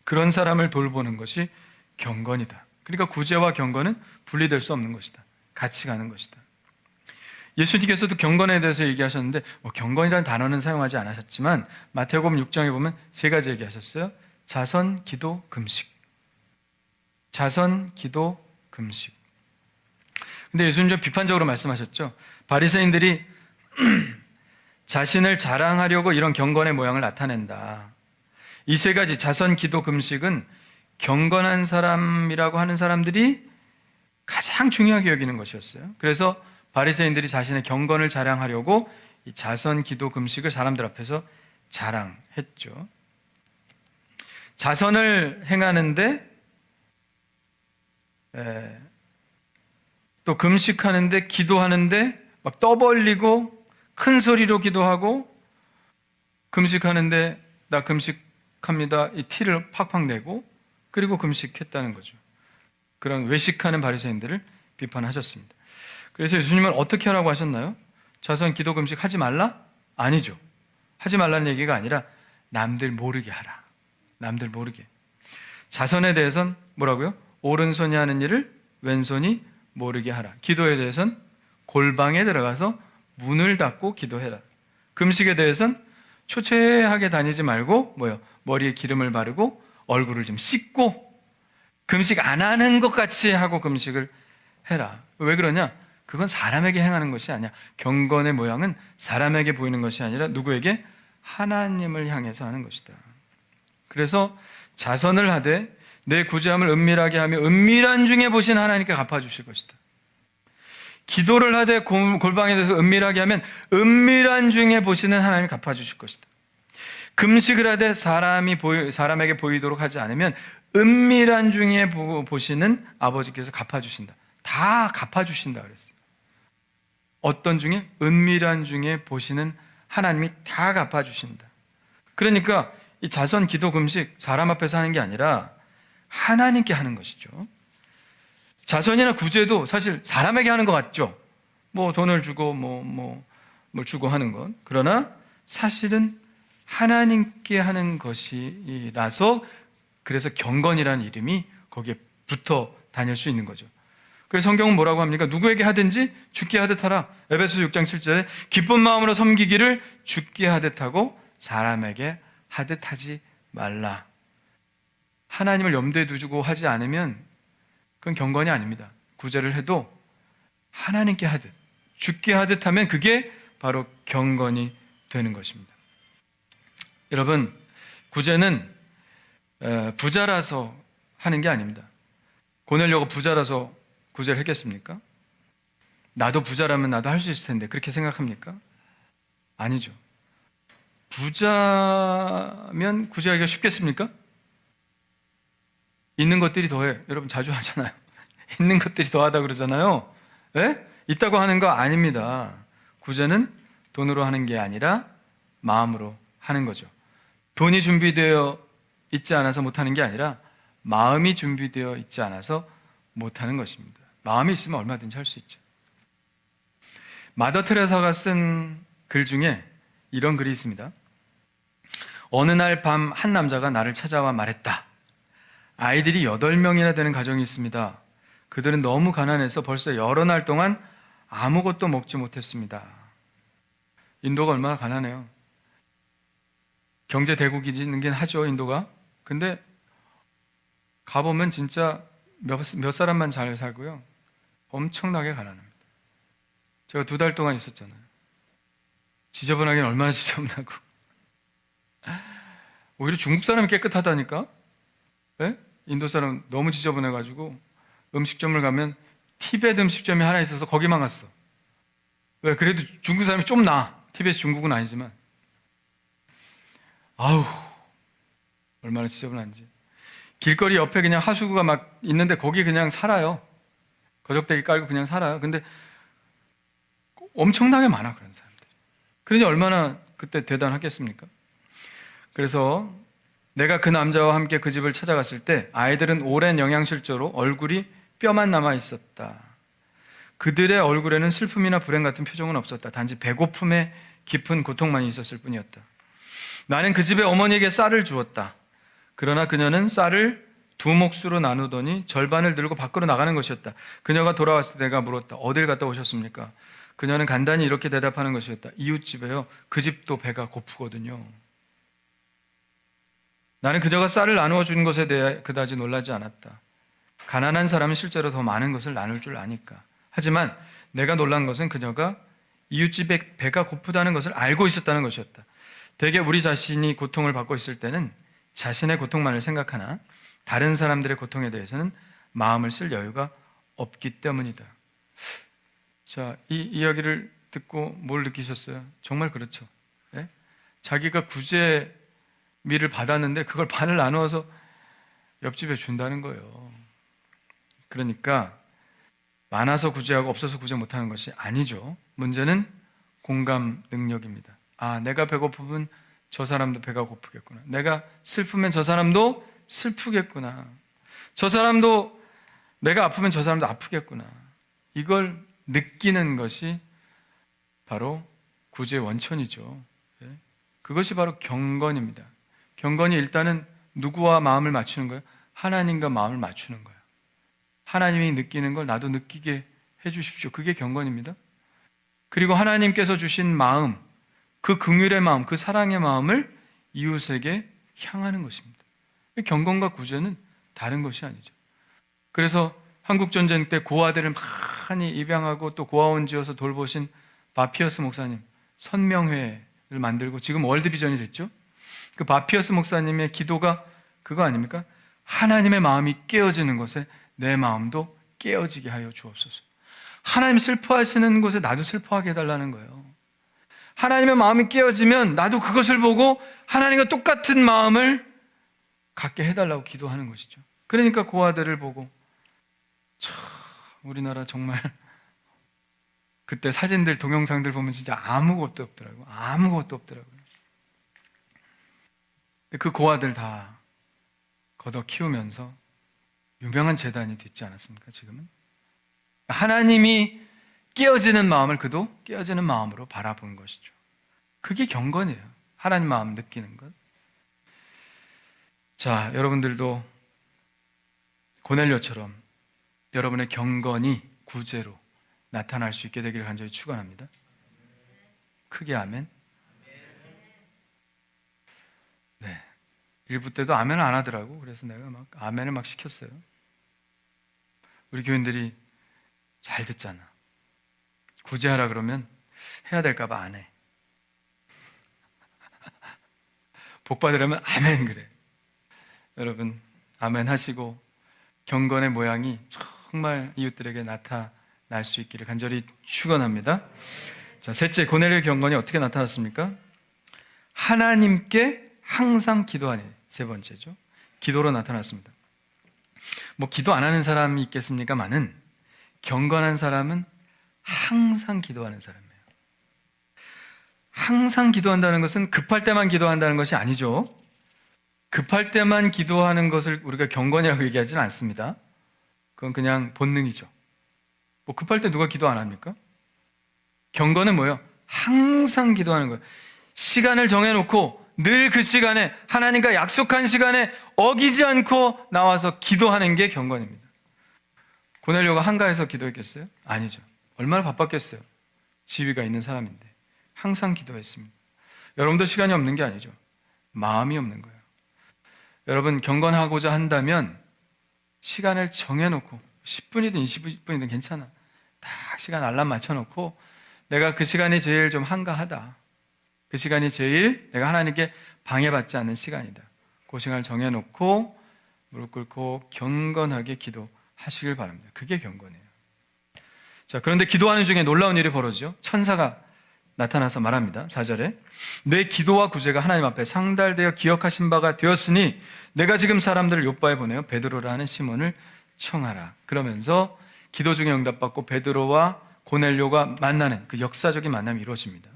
그런 사람을 돌보는 것이 경건이다. 그러니까 구제와 경건은 분리될 수 없는 것이다. 같이 가는 것이다. 예수님께서도 경건에 대해서 얘기하셨는데 경건이라는 단어는 사용하지 않으셨지만 마태복음 6장에 보면 세 가지 얘기하셨어요. 자선, 기도, 금식. 자선, 기도, 금식. 근데 예수님 좀 비판적으로 말씀하셨죠. 바리새인들이 자신을 자랑하려고 이런 경건의 모양을 나타낸다. 이 세 가지 자선, 기도, 금식은 경건한 사람이라고 하는 사람들이 가장 중요하게 여기는 것이었어요. 그래서 바리새인들이 자신의 경건을 자랑하려고 이 자선, 기도, 금식을 사람들 앞에서 자랑했죠. 자선을 행하는데 또 금식하는데 기도하는데 막 떠벌리고 큰 소리로 기도하고 금식하는데 나 금식합니다 이 티를 팍팍 내고 그리고 금식했다는 거죠. 그런 외식하는 바리새인들을 비판하셨습니다. 그래서 예수님은 어떻게 하라고 하셨나요? 자선 기도 금식 하지 말라? 아니죠. 하지 말라는 얘기가 아니라 남들 모르게 하라. 남들 모르게. 자선에 대해서는 뭐라고요? 오른손이 하는 일을 왼손이 모르게 하라. 기도에 대해서는 골방에 들어가서 문을 닫고 기도해라. 금식에 대해서는 초췌하게 다니지 말고 머리에 기름을 바르고 얼굴을 좀 씻고 금식 안 하는 것 같이 하고 금식을 해라. 왜 그러냐? 그건 사람에게 행하는 것이 아니야. 경건의 모양은 사람에게 보이는 것이 아니라 누구에게? 하나님을 향해서 하는 것이다. 그래서 자선을 하되 내 구제함을 은밀하게 하며 은밀한 중에 보신 하나님께 갚아주실 것이다. 기도를 하되 골방에 대해서 은밀하게 하면 은밀한 중에 보시는 하나님이 갚아주실 것이다. 금식을 하되 사람에게 보이도록 하지 않으면 은밀한 중에 보시는 아버지께서 갚아주신다. 다 갚아주신다 그랬어요. 어떤 중에? 은밀한 중에 보시는 하나님이 다 갚아주신다. 그러니까 이 자선, 기도, 금식 사람 앞에서 하는 게 아니라 하나님께 하는 것이죠. 자선이나 구제도 사실 사람에게 하는 것 같죠. 돈을 주고 뭘 주고 하는 것. 그러나 사실은 하나님께 하는 것이라서 그래서 경건이라는 이름이 거기에 붙어 다닐 수 있는 거죠. 그래서 성경은 뭐라고 합니까? 누구에게 하든지 죽게 하듯 하라. 에베소 6장 7절에 기쁜 마음으로 섬기기를 죽게 하듯 하고 사람에게 하듯 하지 말라. 하나님을 염두에 두고 하지 않으면 그건 경건이 아닙니다. 구제를 해도 하나님께 하듯 죽게 하듯 하면 그게 바로 경건이 되는 것입니다. 여러분, 구제는 부자라서 하는 게 아닙니다. 고넬료가 부자라서 구제를 했겠습니까? 나도 부자라면 나도 할 수 있을 텐데 그렇게 생각합니까? 아니죠. 부자면 구제하기가 쉽겠습니까? 있는 것들이 더해. 여러분 자주 하잖아요. 있는 것들이 더하다 그러잖아요. 예? 있다고 하는 거 아닙니다. 구제는 돈으로 하는 게 아니라 마음으로 하는 거죠. 돈이 준비되어 있지 않아서 못하는 게 아니라 마음이 준비되어 있지 않아서 못하는 것입니다. 마음이 있으면 얼마든지 할 수 있죠. 마더 테레사가 쓴 글 중에 이런 글이 있습니다. 어느 날 밤 한 남자가 나를 찾아와 말했다. 아이들이 8명이나 되는 가정이 있습니다. 그들은 너무 가난해서 벌써 여러 날 동안 아무것도 먹지 못했습니다. 인도가 얼마나 가난해요. 경제 대국이긴 하죠, 인도가. 근데 가보면 진짜 몇 사람만 잘 살고요. 엄청나게 가난합니다. 제가 2달 동안 있었잖아요. 지저분하긴 얼마나 지저분하고. 오히려 중국 사람이 깨끗하다니까? 네? 인도 사람 너무 지저분해가지고 음식점을 가면 티베트 음식점이 하나 있어서 거기만 갔어. 왜? 그래도 중국 사람이 좀 나아. 티베트 중국은 아니지만. 아우, 얼마나 지저분한지. 길거리 옆에 그냥 하수구가 막 있는데 거기 그냥 살아요. 거적대기 깔고 그냥 살아요. 근데 엄청나게 많아, 그런 사람들. 그러니 얼마나 그때 대단하겠습니까? 그래서 내가 그 남자와 함께 그 집을 찾아갔을 때 아이들은 오랜 영양실조로 얼굴이 뼈만 남아 있었다. 그들의 얼굴에는 슬픔이나 불행 같은 표정은 없었다. 단지 배고픔에 깊은 고통만 있었을 뿐이었다. 나는 그 집의 어머니에게 쌀을 주었다. 그러나 그녀는 쌀을 2몫으로 나누더니 절반을 들고 밖으로 나가는 것이었다. 그녀가 돌아왔을 때 내가 물었다. 어딜 갔다 오셨습니까? 그녀는 간단히 이렇게 대답하는 것이었다. 이웃집에요. 그 집도 배가 고프거든요. 나는 그녀가 쌀을 나누어 준 것에 대해 그다지 놀라지 않았다. 가난한 사람은 실제로 더 많은 것을 나눌 줄 아니까. 하지만 내가 놀란 것은 그녀가 이웃집에 배가 고프다는 것을 알고 있었다는 것이었다. 대개 우리 자신이 고통을 받고 있을 때는 자신의 고통만을 생각하나 다른 사람들의 고통에 대해서는 마음을 쓸 여유가 없기 때문이다. 자, 이 이야기를 듣고 뭘 느끼셨어요? 정말 그렇죠. 예? 자기가 구제미를 받았는데 그걸 반을 나누어서 옆집에 준다는 거예요. 그러니까 많아서 구제하고 없어서 구제 못하는 것이 아니죠. 문제는 공감 능력입니다. 아, 내가 배고프면 저 사람도 배가 고프겠구나. 내가 슬프면 저 사람도 슬프겠구나. 저 사람도, 내가 아프면 저 사람도 아프겠구나. 이걸 느끼는 것이 바로 구제의 원천이죠. 그것이 바로 경건입니다. 경건이 일단은 누구와 마음을 맞추는 거예요? 하나님과 마음을 맞추는 거예요. 하나님이 느끼는 걸 나도 느끼게 해주십시오. 그게 경건입니다. 그리고 하나님께서 주신 마음, 그 긍휼의 마음, 그 사랑의 마음을 이웃에게 향하는 것입니다. 경건과 구제는 다른 것이 아니죠. 그래서 한국전쟁 때 고아들을 많이 입양하고 또 고아원 지어서 돌보신 바피어스 목사님, 선명회를 만들고 지금 월드비전이 됐죠. 그 바피어스 목사님의 기도가 그거 아닙니까? 하나님의 마음이 깨어지는 것에 내 마음도 깨어지게 하여 주옵소서. 하나님 슬퍼하시는 곳에 나도 슬퍼하게 해달라는 거예요. 하나님의 마음이 깨어지면 나도 그것을 보고 하나님과 똑같은 마음을 갖게 해달라고 기도하는 것이죠. 그러니까 고아들을 보고 참 우리나라 정말 그때 사진들 동영상들 보면 진짜 아무것도 없더라고요. 아무것도 없더라고요. 그 고아들 다 걷어 키우면서 유명한 재단이 됐지 않았습니까? 지금은 하나님이 깨어지는 마음을 그도 깨어지는 마음으로 바라본 것이죠. 그게 경건이에요. 하나님 마음 느끼는 것. 자, 여러분들도 고넬료처럼 여러분의 경건이 구제로 나타날 수 있게 되기를 간절히 축원합니다. 크게 아멘. 네, 일부 때도 아멘을 안 하더라고. 그래서 내가 막 아멘을 막 시켰어요. 우리 교인들이 잘 듣잖아. 구제하라 그러면 해야 될까 봐 안 해. 복 받으려면 아멘 그래. 여러분 아멘 하시고 경건의 모양이 정말 이웃들에게 나타날 수 있기를 간절히 축원합니다. 자, 셋째, 고넬료의 경건이 어떻게 나타났습니까? 하나님께 항상 기도하니. 세 번째죠. 기도로 나타났습니다. 뭐 기도 안 하는 사람이 있겠습니까마는 경건한 사람은 항상 기도하는 사람이에요. 항상 기도한다는 것은 급할 때만 기도한다는 것이 아니죠. 급할 때만 기도하는 것을 우리가 경건이라고 얘기하지는 않습니다. 그건 그냥 본능이죠. 뭐 급할 때 누가 기도 안 합니까? 경건은 뭐예요? 항상 기도하는 거예요. 시간을 정해놓고 늘 그 시간에 하나님과 약속한 시간에 어기지 않고 나와서 기도하는 게 경건입니다. 고넬료가 한가해서 기도했겠어요? 아니죠. 얼마나 바빴겠어요. 지위가 있는 사람인데 항상 기도했습니다. 여러분도 시간이 없는 게 아니죠. 마음이 없는 거예요. 여러분 경건하고자 한다면 시간을 정해놓고 10분이든 20분이든 괜찮아. 딱 시간 알람 맞춰놓고 내가 그 시간이 제일 좀 한가하다. 그 시간이 제일 내가 하나님께 방해받지 않는 시간이다. 그 시간을 정해놓고 무릎 꿇고 경건하게 기도하시길 바랍니다. 그게 경건이에요. 자, 그런데 기도하는 중에 놀라운 일이 벌어지죠. 천사가 나타나서 말합니다. 4절에 내 기도와 구제가 하나님 앞에 상달되어 기억하신 바가 되었으니 내가 지금 사람들을 요바에 보내어 베드로라 하는 시몬을 청하라. 그러면서 기도 중에 응답받고 베드로와 고넬료가 만나는 그 역사적인 만남이 이루어집니다.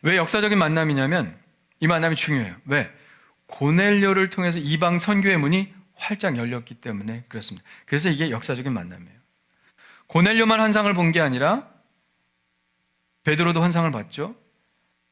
왜 역사적인 만남이냐면 이 만남이 중요해요. 왜? 고넬료를 통해서 이방 선교의 문이 활짝 열렸기 때문에 그렇습니다. 그래서 이게 역사적인 만남이에요. 고넬료만 환상을 본 게 아니라 베드로도 환상을 봤죠.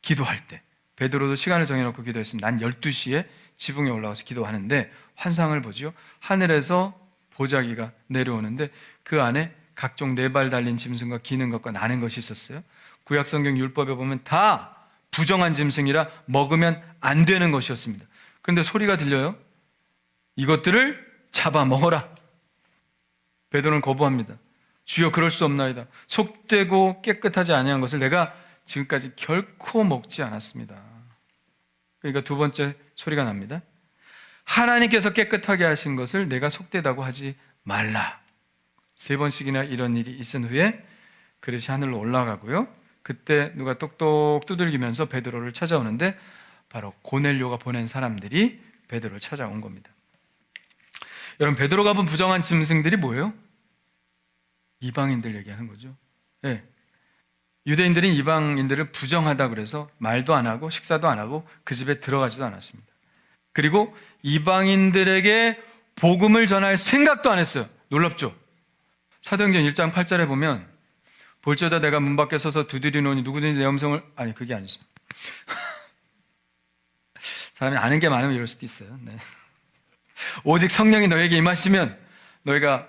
기도할 때 베드로도 시간을 정해놓고 기도했습니다. 난 12시에 지붕에 올라가서 기도하는데 환상을 보죠. 하늘에서 보자기가 내려오는데 그 안에 각종 4발 달린 짐승과 기는 것과 나는 것이 있었어요. 구약성경 율법에 보면 다 부정한 짐승이라 먹으면 안 되는 것이었습니다. 그런데 소리가 들려요. 이것들을 잡아 먹어라. 베드로는 거부합니다. 주여 그럴 수 없나이다. 속되고 깨끗하지 아니한 것을 내가 지금까지 결코 먹지 않았습니다. 그러니까 두 번째 소리가 납니다. 하나님께서 깨끗하게 하신 것을 내가 속되다고 하지 말라. 3번씩이나 이런 일이 있은 후에 그릇이 하늘로 올라가고요. 그때 누가 똑똑 두들기면서 베드로를 찾아오는데 바로 고넬료가 보낸 사람들이 베드로를 찾아온 겁니다. 여러분, 베드로가 본 부정한 짐승들이 뭐예요? 이방인들 얘기하는 거죠. 네. 유대인들은 이방인들을 부정하다 그래서 말도 안 하고 식사도 안 하고 그 집에 들어가지도 않았습니다. 그리고 이방인들에게 복음을 전할 생각도 안 했어요. 놀랍죠? 사도행전 1장 8절에 보면 볼지어다 내가 문 밖에 서서 두드리노니 누구든지 내 음성을, 아니 그게 아니죠. 사람이 아는 게 많으면 이럴 수도 있어요. 네. 오직 성령이 너에게 임하시면 너희가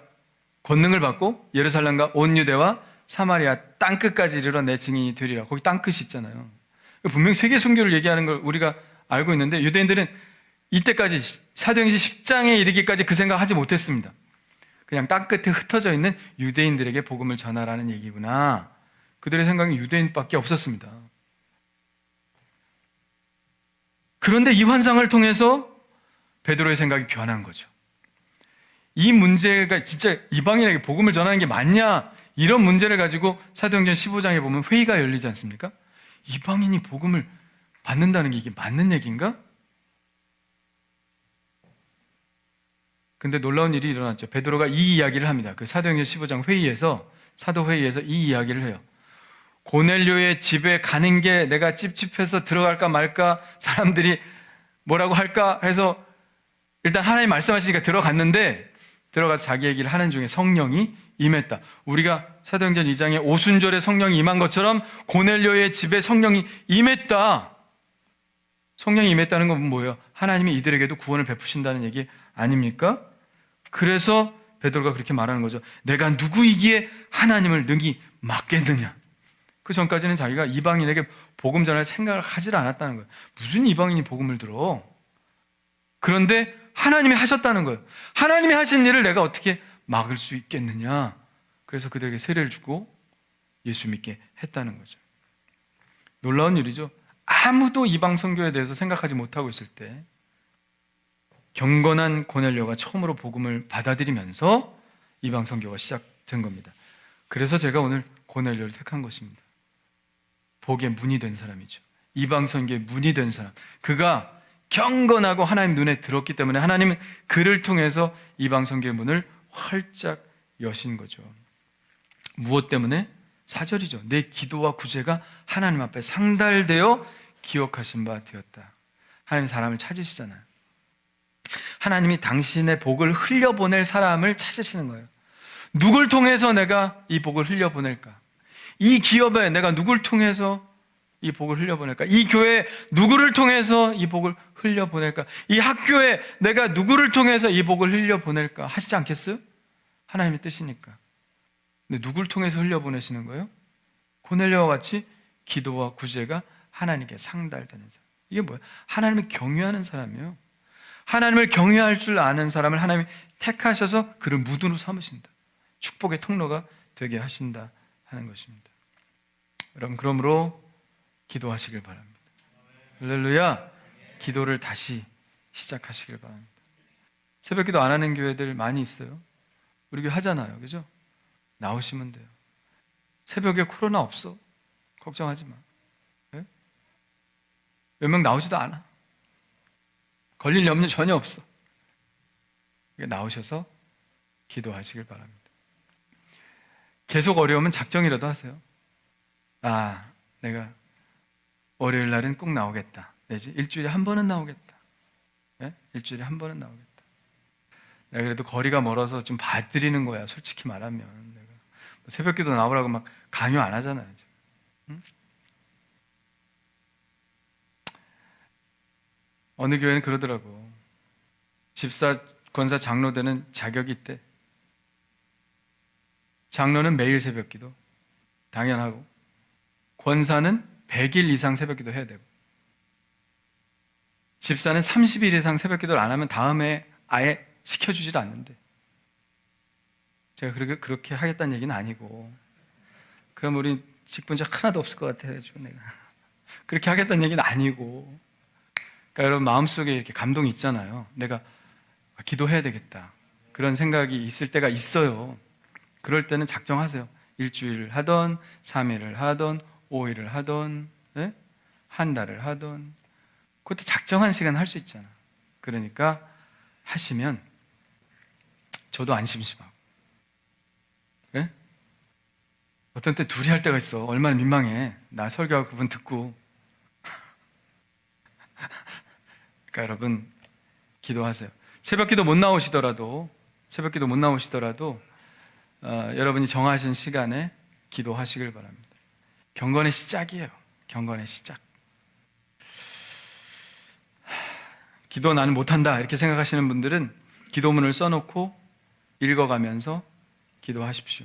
권능을 받고 예루살렘과 온 유대와 사마리아 땅끝까지 이르러 내 증인이 되리라. 거기 땅끝이 있잖아요. 분명히 세계 선교를 얘기하는 걸 우리가 알고 있는데 유대인들은 이때까지 사도행전 10장에 이르기까지 그 생각하지 못했습니다. 그냥 땅끝에 흩어져 있는 유대인들에게 복음을 전하라는 얘기구나. 그들의 생각은 유대인밖에 없었습니다. 그런데 이 환상을 통해서 베드로의 생각이 변한 거죠. 이 문제가 진짜 이방인에게 복음을 전하는 게 맞냐, 이런 문제를 가지고 사도행전 15장에 보면 회의가 열리지 않습니까? 이방인이 복음을 받는다는 게 이게 맞는 얘기인가? 근데 놀라운 일이 일어났죠. 베드로가 이 이야기를 합니다. 그 사도행전 15장 회의에서, 사도회의에서 이 이야기를 해요. 고넬료의 집에 가는 게 내가 찝찝해서 들어갈까 말까, 사람들이 뭐라고 할까 해서 일단 하나님 말씀하시니까 들어갔는데, 들어가서 자기 얘기를 하는 중에 성령이 임했다. 우리가 사도행전 2장에 오순절에 성령이 임한 것처럼 고넬료의 집에 성령이 임했다. 성령이 임했다는 건 뭐예요? 하나님이 이들에게도 구원을 베푸신다는 얘기 아닙니까? 그래서 베드로가 그렇게 말하는 거죠. 내가 누구이기에 하나님을 능히 막겠느냐. 그 전까지는 자기가 이방인에게 복음 전할 생각을 하질 않았다는 거예요. 무슨 이방인이 복음을 들어? 그런데 하나님이 하셨다는 거예요. 하나님이 하신 일을 내가 어떻게 막을 수 있겠느냐. 그래서 그들에게 세례를 주고 예수 믿게 했다는 거죠. 놀라운 일이죠. 아무도 이방 선교에 대해서 생각하지 못하고 있을 때 경건한 고넬료가 처음으로 복음을 받아들이면서 이방 선교가 시작된 겁니다. 그래서 제가 오늘 고넬료를 택한 것입니다. 복의 문이 된 사람이죠. 이방 선교의 문이 된 사람. 그가 경건하고 하나님 눈에 들었기 때문에 하나님은 그를 통해서 이방 선교의 문을 활짝 여신 거죠. 무엇 때문에? 4절이죠. 내 기도와 구제가 하나님 앞에 상달되어 기억하신 바 되었다. 하나님 사람을 찾으시잖아요. 하나님이 당신의 복을 흘려보낼 사람을 찾으시는 거예요. 누굴 통해서 내가 이 복을 흘려보낼까? 이 기업에 내가 누굴 통해서 이 복을 흘려보낼까? 이 교회에 누구를 통해서 이 복을 흘려보낼까? 이 학교에 내가 누구를 통해서 이 복을 흘려보낼까? 하시지 않겠어요? 하나님의 뜻이니까. 근데 누굴 통해서 흘려보내시는 거예요? 고넬료와 같이 기도와 구제가 하나님께 상달되는 사람. 이게 뭐예요? 하나님을 경외하는 사람이에요. 하나님을 경외할 줄 아는 사람을 하나님이 택하셔서 그를 무드로 삼으신다. 축복의 통로가 되게 하신다 하는 것입니다. 여러분, 그러므로 기도하시길 바랍니다. 할렐루야. 기도를 다시 시작하시길 바랍니다. 새벽기도 안 하는 교회들 많이 있어요. 우리 교회 하잖아요. 그죠? 나오시면 돼요. 새벽에 코로나 없어. 걱정하지 마. 네? 몇 명 나오지도 않아. 걸릴 염려 전혀 없어. 나오셔서 기도하시길 바랍니다. 계속 어려우면 작정이라도 하세요. 아, 내가 월요일 날은 꼭 나오겠다. 내지 일주일에 한 번은 나오겠다. 네? 일주일에 한 번은 나오겠다. 내가 그래도 거리가 멀어서 좀 봐드리는 거야. 솔직히 말하면 내가 새벽기도 나오라고 막 강요 안 하잖아요. 응? 어느 교회는 그러더라고. 집사, 권사, 장로되는 자격이 있대. 장로는 매일 새벽기도 당연하고, 권사는 100일 이상 새벽기도 해야 되고, 집사는 30일 이상 새벽기도를 안 하면 다음에 아예 시켜주질 않는데. 제가 그렇게 하겠다는 얘기는 아니고, 그럼 우리 직분자 하나도 없을 것 같아가지고 내가 그렇게 하겠다는 얘기는 아니고, 그러니까 여러분 마음속에 이렇게 감동이 있잖아요. 내가 기도해야 되겠다, 그런 생각이 있을 때가 있어요. 그럴 때는 작정하세요. 일주일을 하던, 3일을 하던, 5일을 하던, 네? 한 달을 하던, 그것도 작정한 시간 할 수 있잖아. 그러니까 하시면 저도 안 심심하고. 예? 어떤 때 둘이 할 때가 있어. 얼마나 민망해. 나 설교하고 그분 듣고. 그러니까 여러분 기도하세요. 새벽기도 못 나오시더라도 여러분이 정하신 시간에 기도하시길 바랍니다. 경건의 시작이에요. 경건의 시작. 기도 나는 못한다 이렇게 생각하시는 분들은 기도문을 써놓고 읽어가면서 기도하십시오.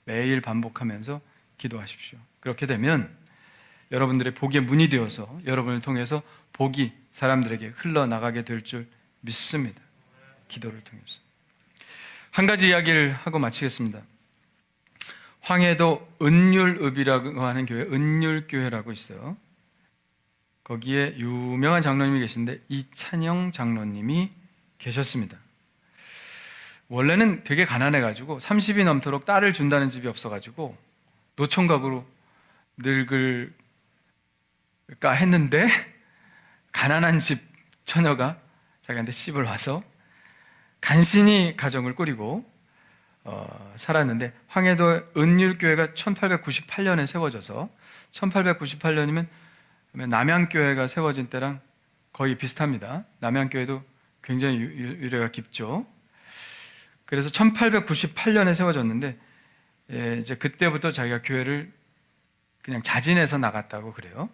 매일 반복하면서 기도하십시오. 그렇게 되면 여러분들의 복의 문이 되어서 여러분을 통해서 복이 사람들에게 흘러나가게 될 줄 믿습니다. 기도를 통해서. 한 가지 이야기를 하고 마치겠습니다. 황해도 은율읍이라고 하는 교회, 은율교회라고 있어요. 거기에 유명한 장로님이 계신데 이찬영 장로님이 계셨습니다. 원래는 되게 가난해가지고 30이 넘도록 딸을 준다는 집이 없어가지고 노총각으로 늙을까 했는데 가난한 집 처녀가 자기한테 씹을 와서 간신히 가정을 꾸리고 살았는데, 황해도 은율교회가 1898년에 세워져서 1898년이면 남양교회가 세워진 때랑 거의 비슷합니다. 남양교회도 굉장히 유래가 깊죠. 그래서 1898년에 세워졌는데 이제 그때부터 자기가 교회를 그냥 자진해서 나갔다고 그래요.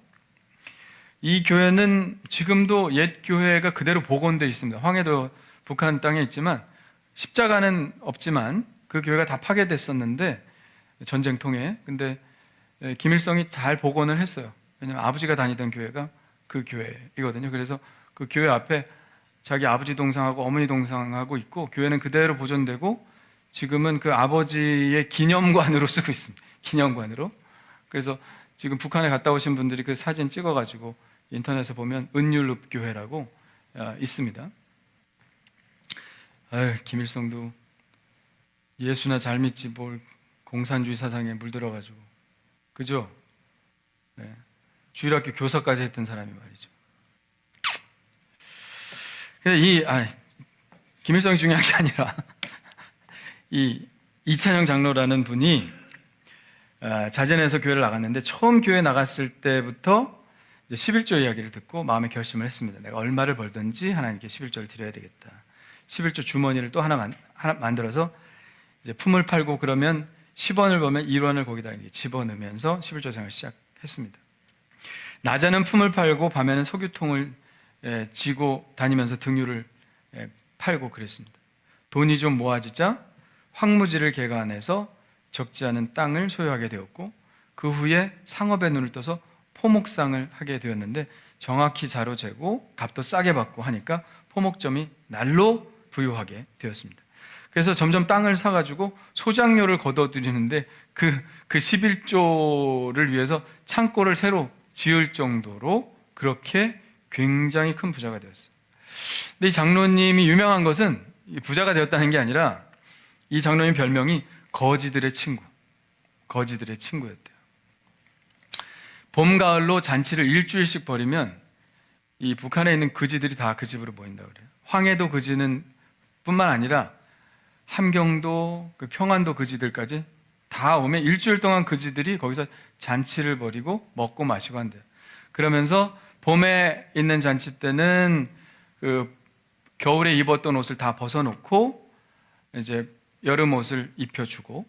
이 교회는 지금도 옛 교회가 그대로 복원되어 있습니다. 황해도 북한 땅에 있지만 십자가는 없지만 그 교회가 다 파괴됐었는데 전쟁 통해. 근데 김일성이 잘 복원을 했어요. 왜냐하면 아버지가 다니던 교회가 그 교회이거든요. 그래서 그 교회 앞에 자기 아버지 동상하고 어머니 동상하고 있고 교회는 그대로 보존되고 지금은 그 아버지의 기념관으로 쓰고 있습니다. 기념관으로. 그래서 지금 북한에 갔다 오신 분들이 그 사진 찍어가지고 인터넷에 보면 은율읍 교회라고 있습니다. 아유, 김일성도 예수나 잘 믿지 뭘 공산주의 사상에 물들어가지고, 그죠? 네. 주일학교 교사까지 했던 사람이 말이죠. 근데 김일성이 중요한 게 아니라 이 이찬영 장로라는 분이 자진해서 교회를 나갔는데 처음 교회 나갔을 때부터 이제 11조 이야기를 듣고 마음의 결심을 했습니다. 내가 얼마를 벌든지 하나님께 11조를 드려야 되겠다. 11조 주머니를 또 하나 만들어서 이제 품을 팔고 그러면 10원을 벌면 1원을 거기다 집어넣으면서 11조 생활을 시작했습니다. 낮에는 품을 팔고 밤에는 석유통을 지고 다니면서 등유를 팔고 그랬습니다. 돈이 좀 모아지자 황무지를 개간해서 적지 않은 땅을 소유하게 되었고 그 후에 상업의 눈을 떠서 포목상을 하게 되었는데 정확히 자로 재고 값도 싸게 받고 하니까 포목점이 날로 부유하게 되었습니다. 그래서 점점 땅을 사가지고 소장료를 걷어들이는데 그 11조를 위해서 창고를 새로 지을 정도로 그렇게 굉장히 큰 부자가 되었어요. 근데 이 장로님이 유명한 것은 부자가 되었다는 게 아니라 이 장로님 별명이 거지들의 친구였대요. 봄, 가을로 잔치를 일주일씩 벌이면 이 북한에 있는 거지들이 다 그 집으로 모인다고 그래요. 황해도 거지는 뿐만 아니라 함경도, 그 평안도 거지들까지 다 오면 일주일 동안 거지들이 거기서 잔치를 벌이고 먹고 마시고 한대요. 그러면서 봄에 있는 잔치 때는 그 겨울에 입었던 옷을 다 벗어놓고 이제 여름 옷을 입혀주고,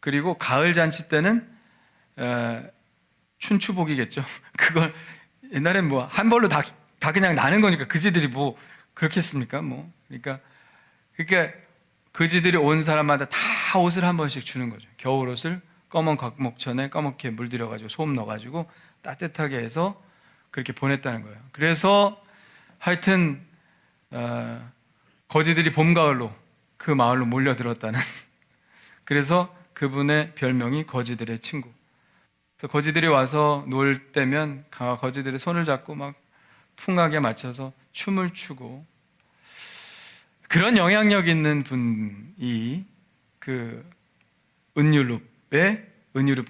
그리고 가을 잔치 때는 춘추복이겠죠. 그걸 옛날엔 뭐 한 벌로 다 그냥 나는 거니까 그지들이 뭐 그렇게 했습니까? 뭐 그러니까 그지들이 온 사람마다 다 옷을 한 번씩 주는 거죠. 겨울 옷을 검은 곽목천에 까맣게 물들여가지고 소금 넣어가지고 따뜻하게 해서 그렇게 보냈다는 거예요. 그래서 하여튼 거지들이 봄, 가을로 그 마을로 몰려들었다는 그래서 그분의 별명이 거지들의 친구. 그래서 거지들이 와서 놀 때면 거지들의 손을 잡고 막 풍악에 맞춰서 춤을 추고, 그런 영향력 있는 분이 그 은율읍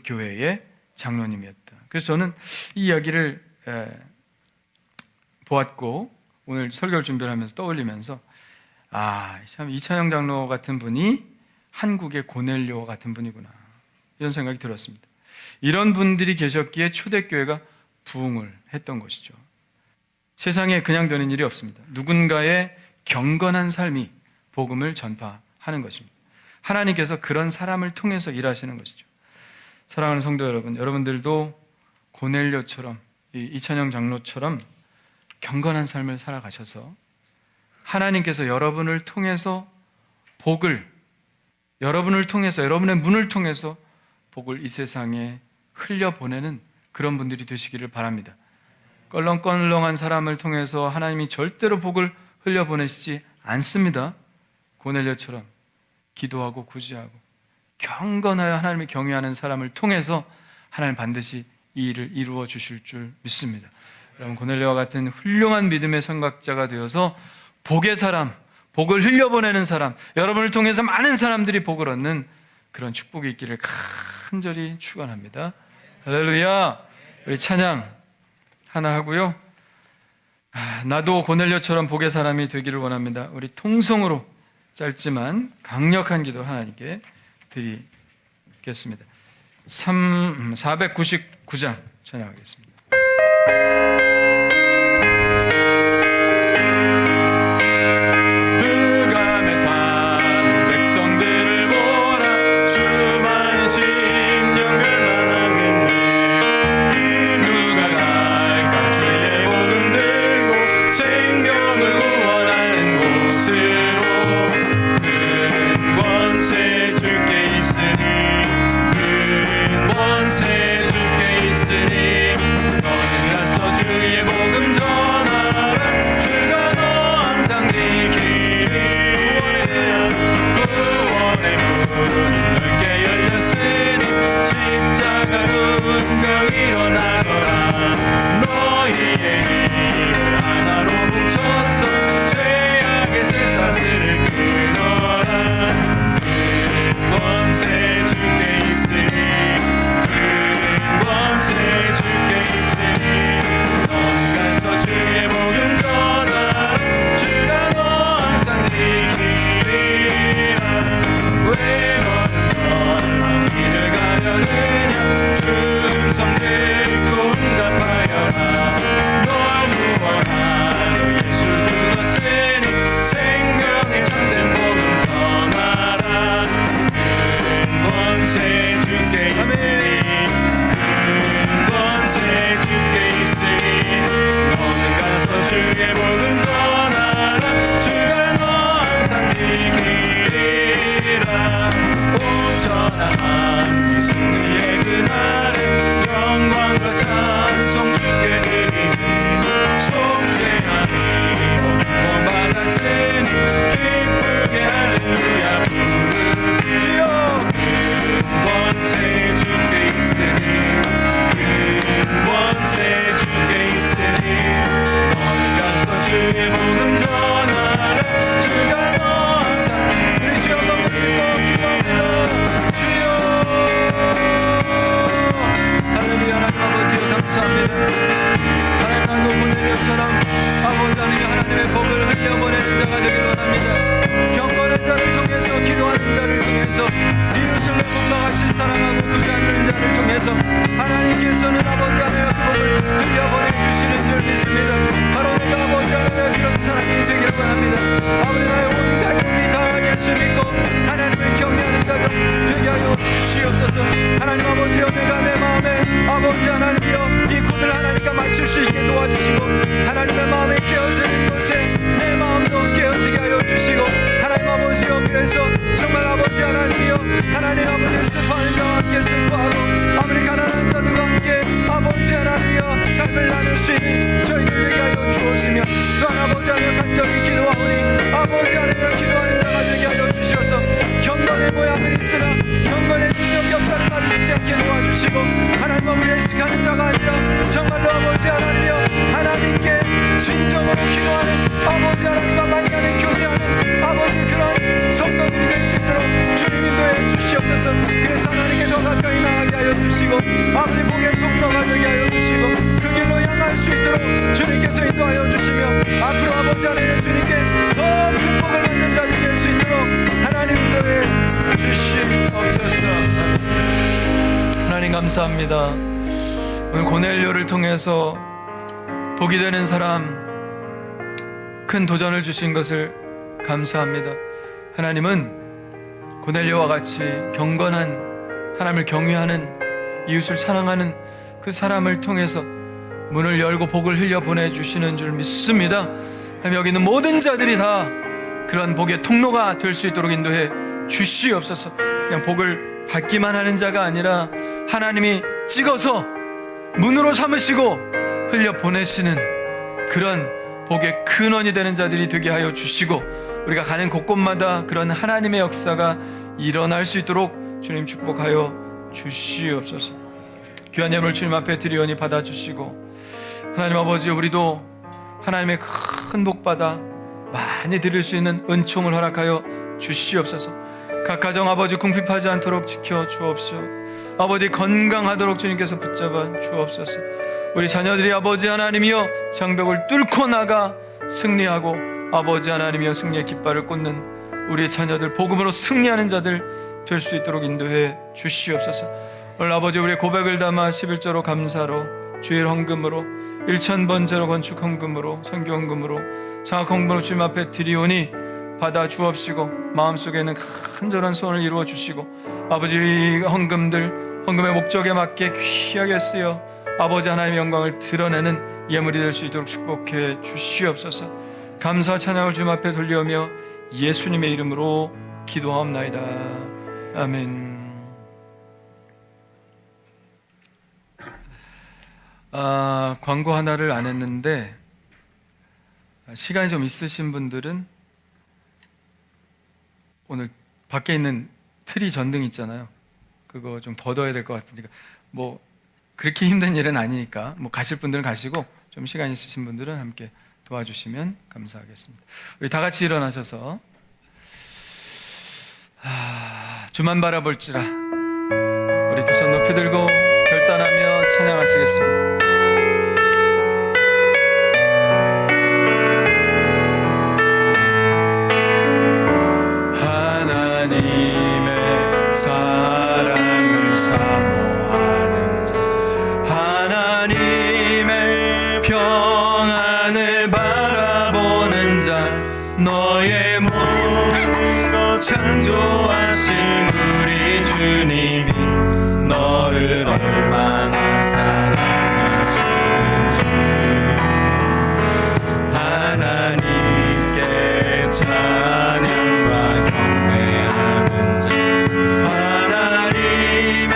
교회의 장로님이었다. 그래서 저는 이 이야기를 보았고 오늘 설교를 준비를 하면서 떠올리면서 참 이찬영 장로 같은 분이 한국의 고넬료 같은 분이구나, 이런 생각이 들었습니다. 이런 분들이 계셨기에 초대교회가 부흥을 했던 것이죠. 세상에 그냥 되는 일이 없습니다. 누군가의 경건한 삶이 복음을 전파하는 것입니다. 하나님께서 그런 사람을 통해서 일하시는 것이죠. 사랑하는 성도 여러분, 여러분들도 고넬료처럼, 이찬영 장로처럼 경건한 삶을 살아가셔서 하나님께서 여러분을 통해서 복을, 여러분을 통해서, 여러분의 문을 통해서 복을 이 세상에 흘려보내는 그런 분들이 되시기를 바랍니다. 껄렁껄렁한 사람을 통해서 하나님이 절대로 복을 흘려보내시지 않습니다. 고넬료처럼 기도하고 구제하고 경건하여 하나님을 경외하는 사람을 통해서 하나님 반드시 이 일을 이루어 주실 줄 믿습니다. 여러분, 고넬료와 같은 훌륭한 믿음의 선각자가 되어서 복의 사람, 복을 흘려보내는 사람, 여러분을 통해서 많은 사람들이 복을 얻는 그런 축복이 있기를 간절히 축원합니다. 할렐루야. 우리 찬양 하나 하고요. 나도 고넬료처럼 복의 사람이 되기를 원합니다. 우리 통성으로 짧지만 강력한 기도 하나님께 드리겠습니다. 499장 찬양하겠습니다. 흑암에 사는 백성들을 보라. 수많은 심령을 망하겠네. 누가 갈까 주의 복음 들고 생명을 구원하는 곳으로. 큰 권세 주께 있으니, 큰 권세 주께 있으니, 너는 가서 주의 복음 전하라. 주가 너 항상 네 길이 구원의 문 넓게 열렸으니 십자가 군경 일어나거라. 너희의 힘을 하나로 뭉쳐서 죄악의 쇠사슬을 끊어라. 큰 권세 주께 있으니, 큰 권세 주께 있으니, 넌 가서 주의 복음 전하라. 주가 너 항상 지키리라. 왜 너는 길을 가려느냐. 주 음성 듣고 응답하여라. 널 구원하려 예수 죽었으니 생명의 참된 복음 전하라. 큰 권세 주께 있으니, 큰 권세 주께 있으니, 너는 가서 주의 복음 전하라. 주가 너 항상 지키리라. 오천한 승리의 그날에 영광과 찬송 주께 드리니, 속죄함이 복권 받았으니 기쁘게 할렐루야 부르주여. 큰 권세 주께 있으니, 큰 권세 주께 있으니, 너는 가서 주의 복음 전하라. 주가 너 항상 우리 주여 한번 기도합니다. 주여 할렐루야. 하나님 아버지 감사합니다. 하나님 나도 고넬료처럼 아버지 하나님 하나님의 복을 흘려보내는 자가 되길 원합니다. 경건한 자를 통해서, 기도하는 자를 통해서, 이웃을 내 몸과 같이 사랑하고 구제하는 자를 통해서 하나님께서는 아버지 하나님 그 복을 흘려보내주시는 줄 믿습니다. 바로 내가 아버지 하나님 그런 사람이 되기를 원합니다. 아버지 나의 온 가족이 다 예수 믿고 하나님을 경외하는 가족 되게 하여 주시옵소서. 하나님 아버지여, 내가 내 마음에 아버지 하나님이여 이 코드를 하나님과 맞출 수 있게 도와주시고, 하나님의 마음에 깨어지는 곳에 내 마음도 깨어지게 하여 주시고, 하나님 아버지여 그래서 정말 아버지 하나님이여 하나님 아버지 슬퍼하는 자와 함께 슬퍼하고 아무리 가난한 자들과 함께 아버지 하나님이여 삶을 나눌 수 있는 저희들 되게 하여 주옵시며, 또한 아버지 하나님 간절히 기도하오니 아버지 하나님이여 기도하는 자가 되게 하여 주셔서 경건의 모양은 있으나 경건의 능력 역사를 받지 않게 도와주시고, 하나님 아버지 예식하는 자가 아니라 정말로 아버지 하나님이여 하나님께 진정으로 기도하는 아버지 하나님과 만나는 교제하는 아버지 그러한 성도들이 될 수 있도록 주님 인도해 주시옵소서. 그래서 하나님께 더 가까이 나가게 하여 주시고, 아버지 복의 통로가 되게 하여 주시고, 그 길로 향한 나아갈 수 있도록 주님께서 인도하여 주시며 앞으로 아버지 하나님 주님께 더 큰 복을 받는 자들이 될 수 있도록 하나님 인도해 주시옵소서. 하나님 감사합니다. 오늘 고넬료를 통해서 복이 되는 사람, 큰 도전을 주신 것을 감사합니다. 하나님은 고넬료와 같이 경건한, 하나님을 경외하는, 이웃을 사랑하는 그 사람을 통해서 문을 열고 복을 흘려 보내주시는 줄 믿습니다. 하나님, 여기 있는 모든 자들이 다 그런 복의 통로가 될 수 있도록 인도해 주시옵소서. 그냥 복을 받기만 하는 자가 아니라 하나님이 찍어서 문으로 삼으시고 흘려 보내시는 그런 복의 근원이 되는 자들이 되게 하여 주시고, 우리가 가는 곳곳마다 그런 하나님의 역사가 일어날 수 있도록 주님 축복하여 주시옵소서. 귀한 예물을 주님 앞에 드리오니 받아주시고, 하나님 아버지, 우리도 하나님의 큰 복 받아 많이 드릴 수 있는 은총을 허락하여 주시옵소서. 각 가정 아버지 궁핍하지 않도록 지켜 주옵시오. 아버지 건강하도록 주님께서 붙잡아 주옵소서. 우리 자녀들이 아버지 하나님이여 장벽을 뚫고 나가 승리하고 아버지 하나님이여 승리의 깃발을 꽂는 우리의 자녀들, 복음으로 승리하는 자들 될 수 있도록 인도해 주시옵소서. 오늘 아버지 우리의 고백을 담아 11조로 감사로, 주일 헌금으로, 1000번제로 건축 헌금으로, 선교 헌금으로, 장학 헌금으로 주님 앞에 드리오니 받아 주옵시고, 마음속에는 간절한 소원을 이루어 주시고, 아버지 헌금들, 헌금의 목적에 맞게 귀하게 쓰여 아버지 하나님의 영광을 드러내는 예물이 될 수 있도록 축복해 주시옵소서. 감사 찬양을 주님 앞에 돌려오며 예수님의 이름으로 기도하옵나이다. 아멘. 광고 하나를 안 했는데, 시간이 좀 있으신 분들은 오늘 밖에 있는 트리 전등 있잖아요. 그거 좀 걷어야 될 것 같으니까, 뭐 그렇게 힘든 일은 아니니까 뭐 가실 분들은 가시고, 좀 시간 있으신 분들은 함께 도와주시면 감사하겠습니다. 우리 다 같이 일어나셔서 주만 바라볼지라, 우리 두 손 높이 들고 결단하며 찬양하시겠습니다. 하나님의 사랑을 사모하는 자, 하나님의 평안을 바라보는 자, 너의 모든 것 창조하신 우리 주님이 너를 얼마나 사랑하시는지 하나님께 찬양과 경배하는 자, 하나님의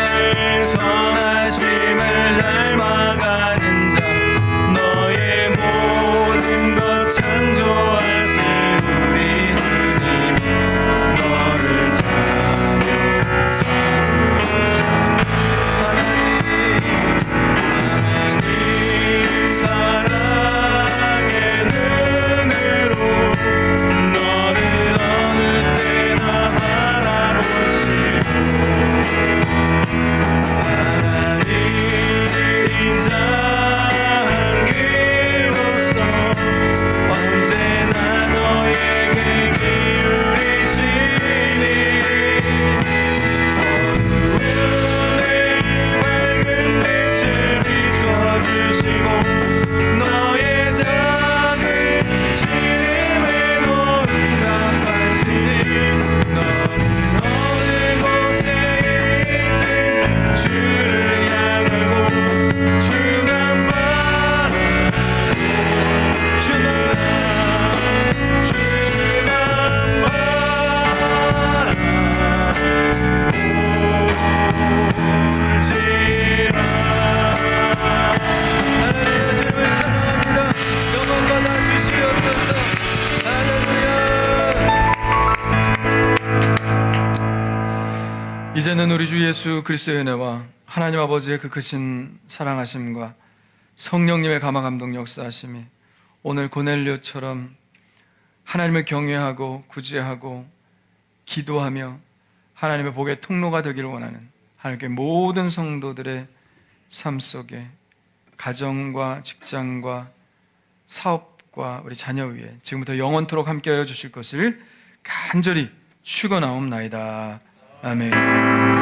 선하심을 닮아가는 자, 너의 모든 것 창조하신 우리 주님 너를 자며 사랑하시는 하나님 사랑의 눈으로 너를 어느 때나 바라보시고, 하나님 인자하기로서 언제나 너에게 기울이시니 어두운에 밝은 빛을 비춰주시고, 너의 작은 시름에 응답하시니 너는 어느 곳에 있든 주를 향하고 주만 바라보고 주만 바라보지라. 할렐루야, 주님을 찬양합니다. 영광 받아 주시옵소서. 할렐루야. 이제는 우리 주 예수 그리스도의 은혜와 하나님 아버지의 그 크신 사랑하심과 성령님의 감화 감동 역사하심이 오늘 고넬료처럼 하나님을 경외하고 구제하고 기도하며 하나님의 복의 통로가 되기를 원하는 하나님께 모든 성도들의 삶 속에 가정과 직장과 사업과 우리 자녀 위에 지금부터 영원토록 함께하여 주실 것을 간절히 축원하옵나이다. 아멘.